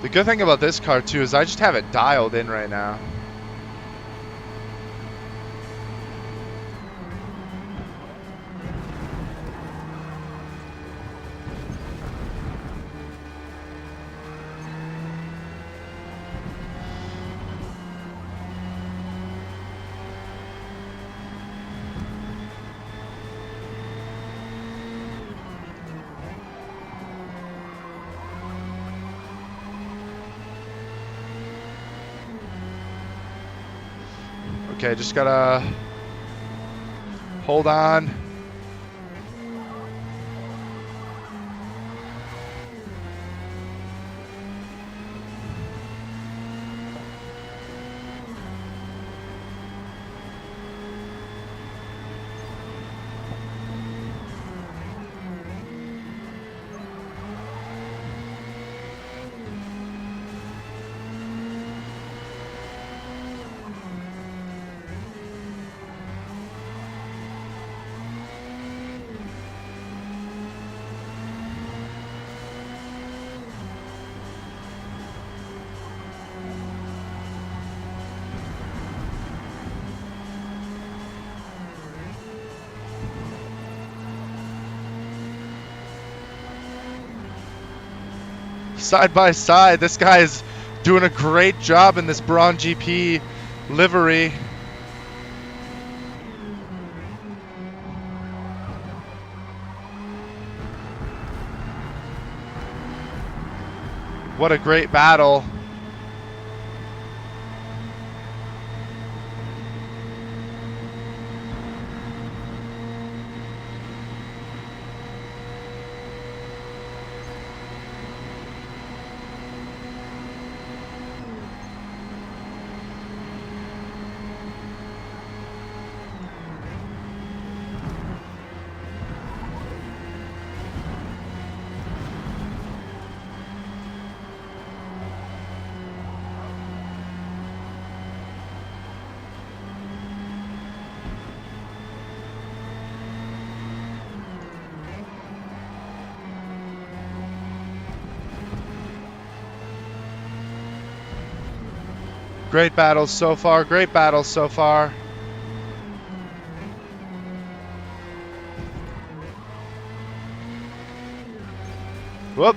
The good thing about this car too is I just have it dialed in right now. Okay, just gotta hold on. side by side. This guy is doing a great job in this Braun GP livery. What a great battle. Great battles so far, great battles so far. Whoop.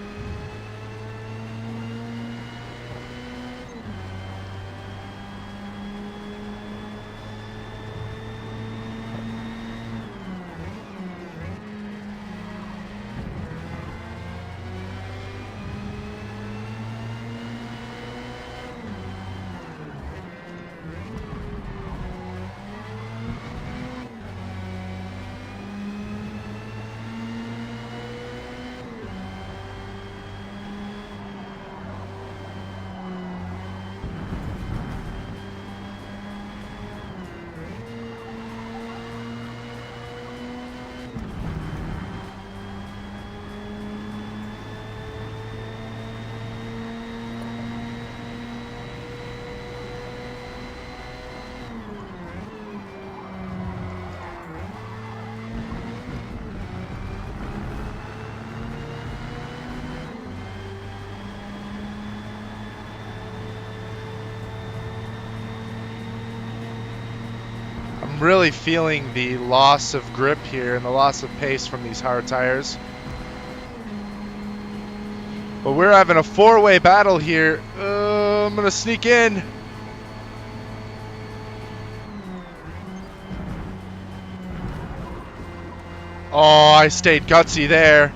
I'm really feeling the loss of grip here and the loss of pace from these hard tires. But we're having a four-way battle here. I'm gonna sneak in. Oh, I stayed gutsy there.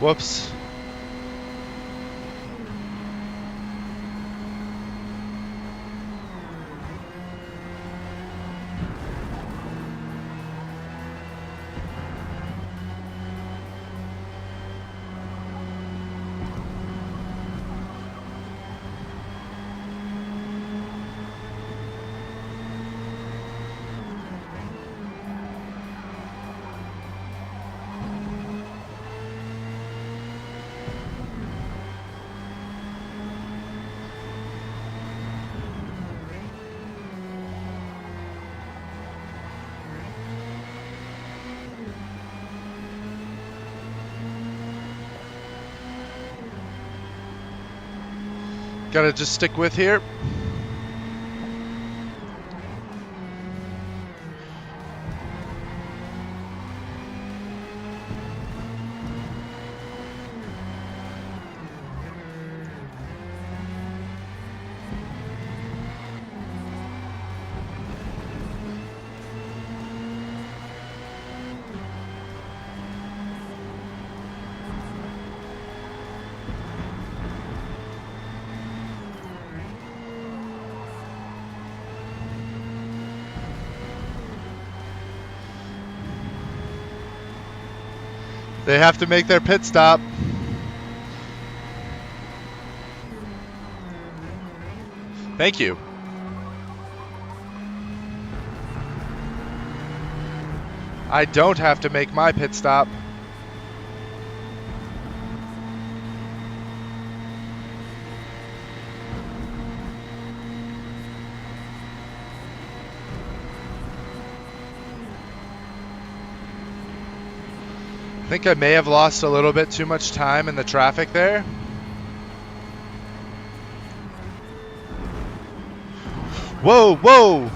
Whoops. Gotta just stick with here. They have to make their pit stop. Thank you. I don't have to make my pit stop. I think I may have lost a little bit too much time in the traffic there. Whoa, whoa!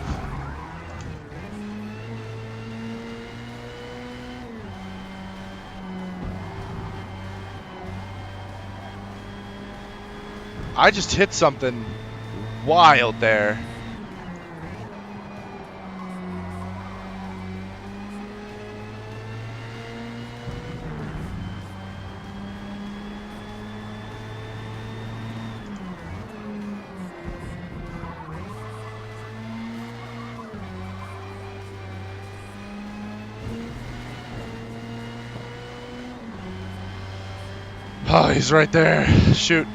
I just hit something wild there. Oh, he's right there. Shoot.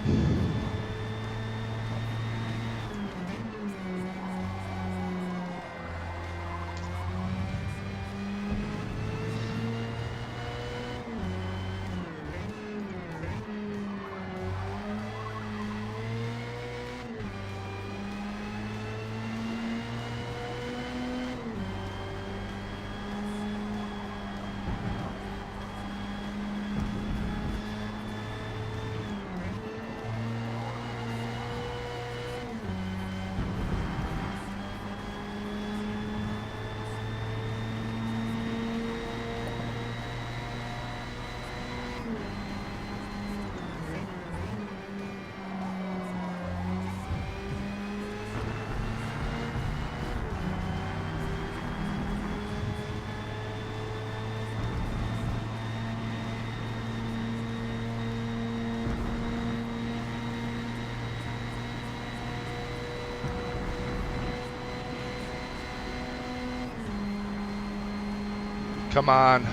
Come on.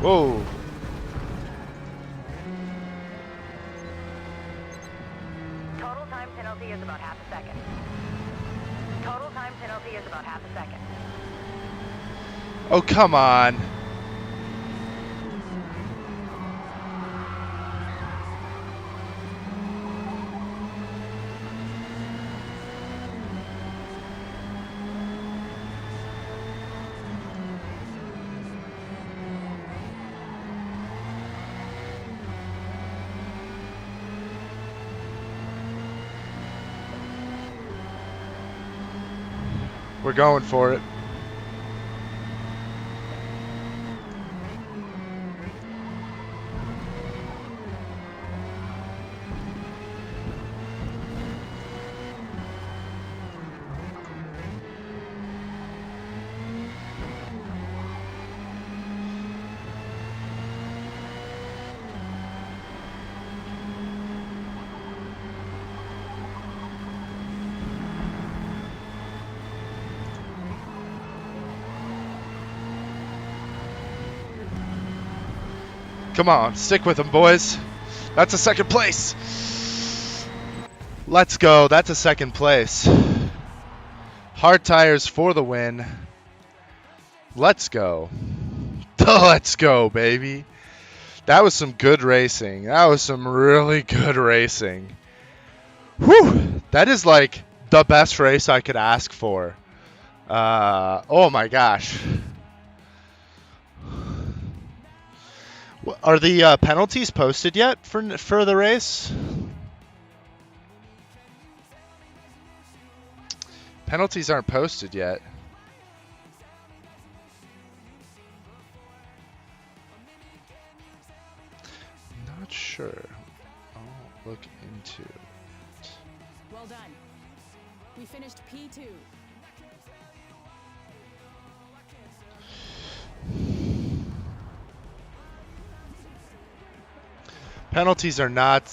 Whoa. Total time penalty is about half a second. Total time penalty is about half a second. Oh, come on. We're going for it. Come on, stick with them, boys. That's a second place. Let's go. That's a second place. Hard tires for the win. Let's go. Let's go, baby. That was some good racing. That was some really good racing. Whew. That is like the best race I could ask for. Oh my gosh. Are the penalties posted yet for the race? Penalties aren't posted yet. Not sure. I'll look into it. Well done. We finished P2. Penalties are not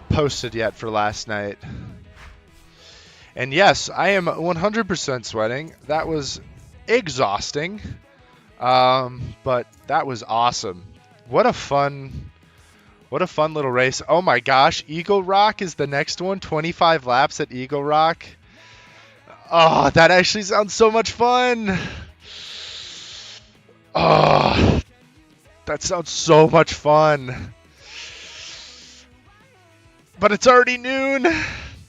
posted yet for last night. And yes, I am 100% sweating. That was exhausting, but that was awesome. What a fun little race. Oh my gosh, Eagle Rock is the next one. 25 laps at Eagle Rock. Oh, that actually sounds so much fun. Oh, that sounds so much fun. But it's already noon,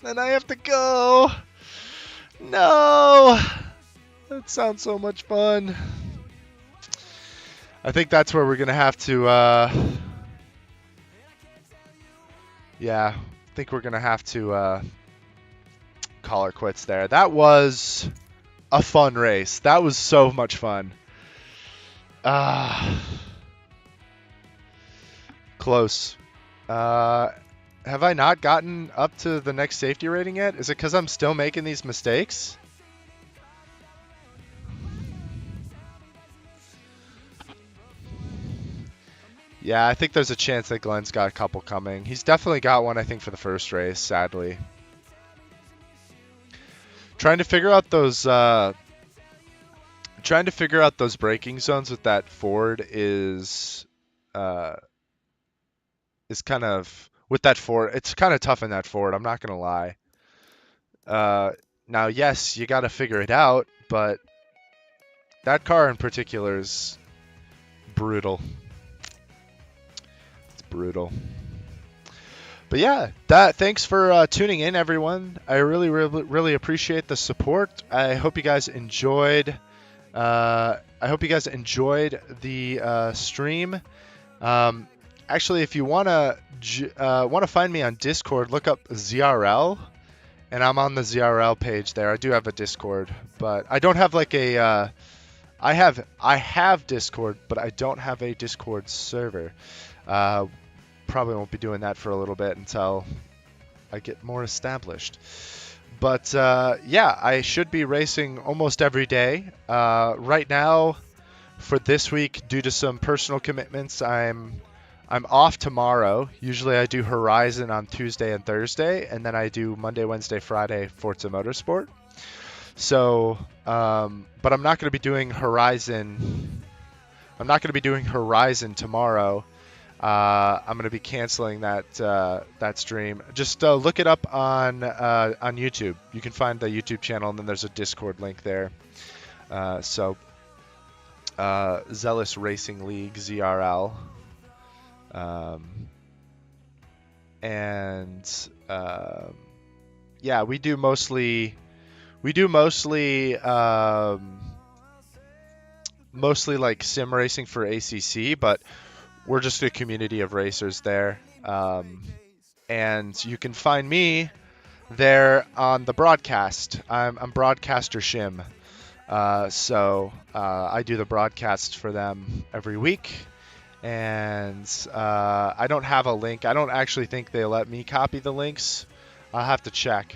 and I have to go. No. That sounds so much fun. I think that's where we're going to have to, yeah, I think we're going to have to call it quits there. That was a fun race. That was so much fun. Close. Have I not gotten up to the next safety rating yet? Is it because I'm still making these mistakes? Yeah, I think there's a chance that Glenn's got a couple coming. He's definitely got one, I think, for the first race, sadly. Trying to figure out those braking zones with that Ford is kind of with that Ford. It's kind of tough in that Ford. I'm not gonna lie. Now, yes, you got to figure it out, but that car in particular is brutal. It's brutal. But yeah, thanks for tuning in, everyone. I really appreciate the support. I hope you guys enjoyed. I hope you guys enjoyed the stream. Actually, if you wanna find me on Discord, look up ZRL, and I'm on the ZRL page there. I do have a Discord, but I don't have like a. I have Discord, but I don't have a Discord server. Probably won't be doing that for a little bit until I get more established. But yeah, I should be racing almost every day. Right now, for this week, due to some personal commitments, I'm off tomorrow. Usually I do Horizon on Tuesday and Thursday, and then I do Monday, Wednesday, Friday Forza Motorsport. So, but I'm not going to be doing Horizon. I'm not going to be doing Horizon tomorrow. I'm going to be canceling that stream. Just look it up on YouTube. You can find the YouTube channel, and then there's a Discord link there. Zealous Racing League ZRL, yeah, we do mostly like sim racing for ACC, but we're just a community of racers there. And you can find me there on the broadcast. I'm broadcaster Shim. So I do the broadcast for them every week. And I don't have a link. I don't actually think they let me copy the links. I'll have to check.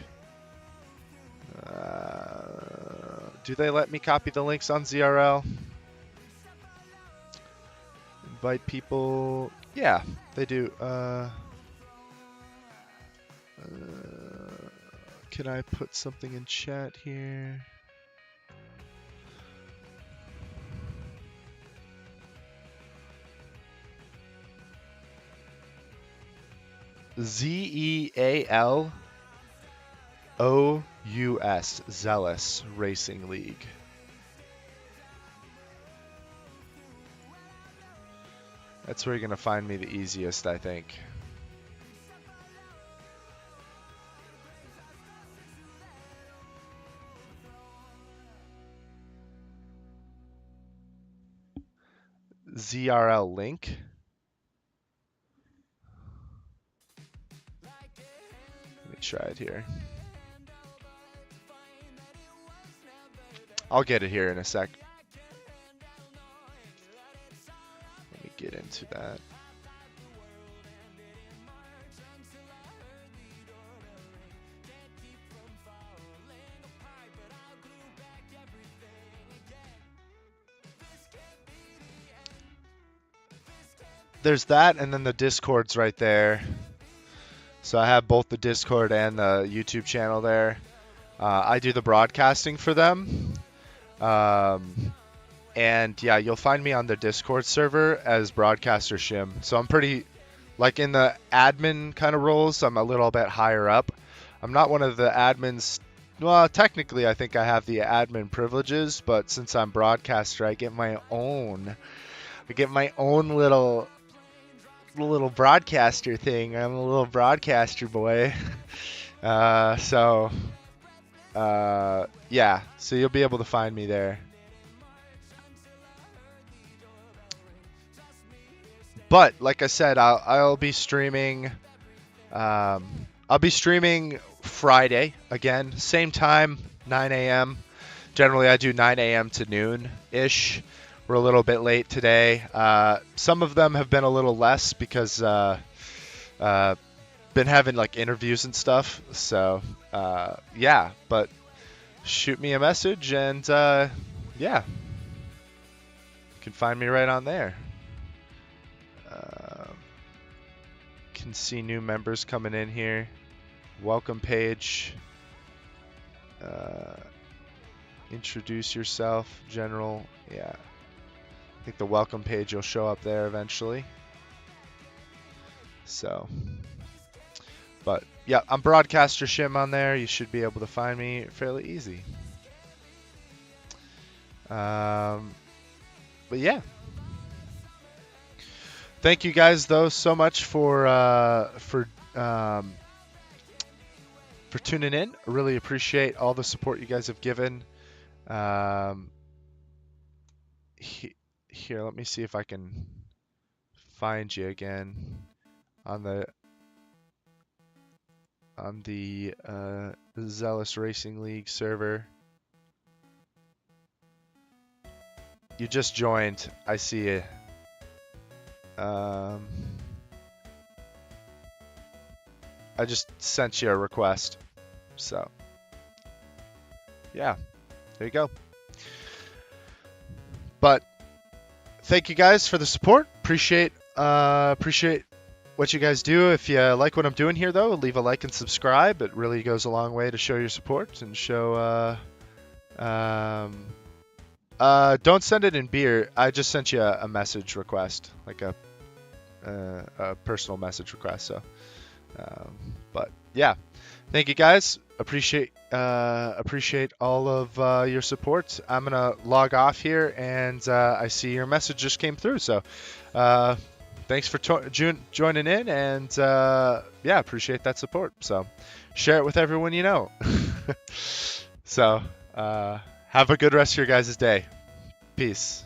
Do they let me copy the links on ZRL? Invite people. Yeah, they do. Can I put something in chat here? ZEALOUS, Zealous Racing League. That's where you're going to find me the easiest, I think. ZRL link. Let me try it here. I'll get it here in a sec. Let me get into that. There's that, and then the Discord's right there. So I have both the Discord and the YouTube channel there. I do the broadcasting for them. And yeah, you'll find me on the Discord server as broadcaster Shim. So I'm pretty, like in the admin kind of roles, I'm a little bit higher up. I'm not one of the admins. Well, technically I think I have the admin privileges, but since I'm broadcaster, I get my own little broadcaster thing. I'm a little broadcaster boy. Yeah, so you'll be able to find me there. But like I said, I'll be streaming. I'll be streaming Friday again, same time, 9 a.m. Generally, I do 9 a.m. to noon ish. We're a little bit late today. Some of them have been a little less because been having like interviews and stuff. So yeah, but shoot me a message and yeah, you can find me right on there. Can see new members coming in here. Welcome page. Introduce yourself, general. Yeah. I think the welcome page will show up there eventually. So, but yeah, I'm broadcaster Shim on there. You should be able to find me fairly easy. But yeah. Thank you guys though so much for tuning in. I really appreciate all the support you guys have given. Here, let me see if I can find you again on the Zealous Racing League server. You just joined. I see you. I just sent you a request. So, yeah, there you go. But thank you guys for the support. Appreciate what you guys do. If you like what I'm doing here, though, leave a like and subscribe. It really goes a long way to show your support and show Don't send it in beer. I just sent you a message request, like a personal message request. So, but yeah, thank you guys. Appreciate all of your support. I'm gonna log off here, and I see your message just came through. So, thanks for joining in, and yeah, appreciate that support. So, share it with everyone you know. So, have a good rest of your guys' day. Peace.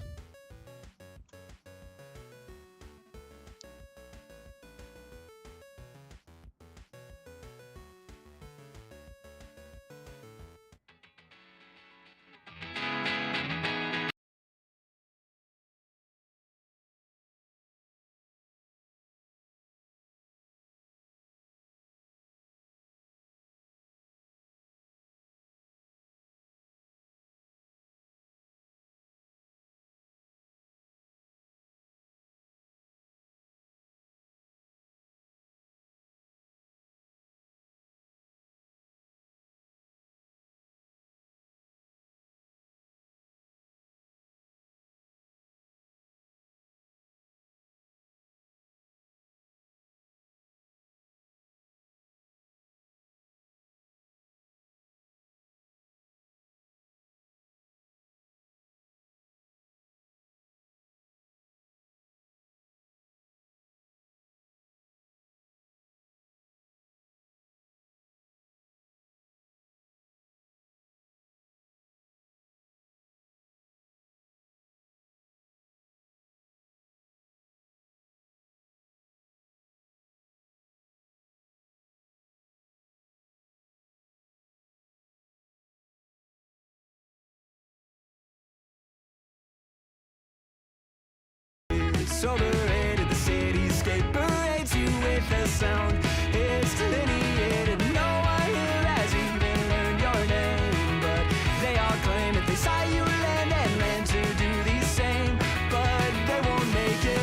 Overrated, the cityscape parades you with a sound. It's delineated, no one here has even learned your name, but they all claim that they saw you land and land to do the same, but they won't make it.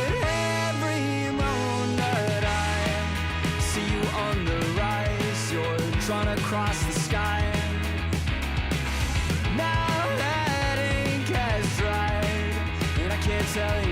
Every moment I see you on the rise, you're drawn across the sky. Now that ink has dried, and I can't tell you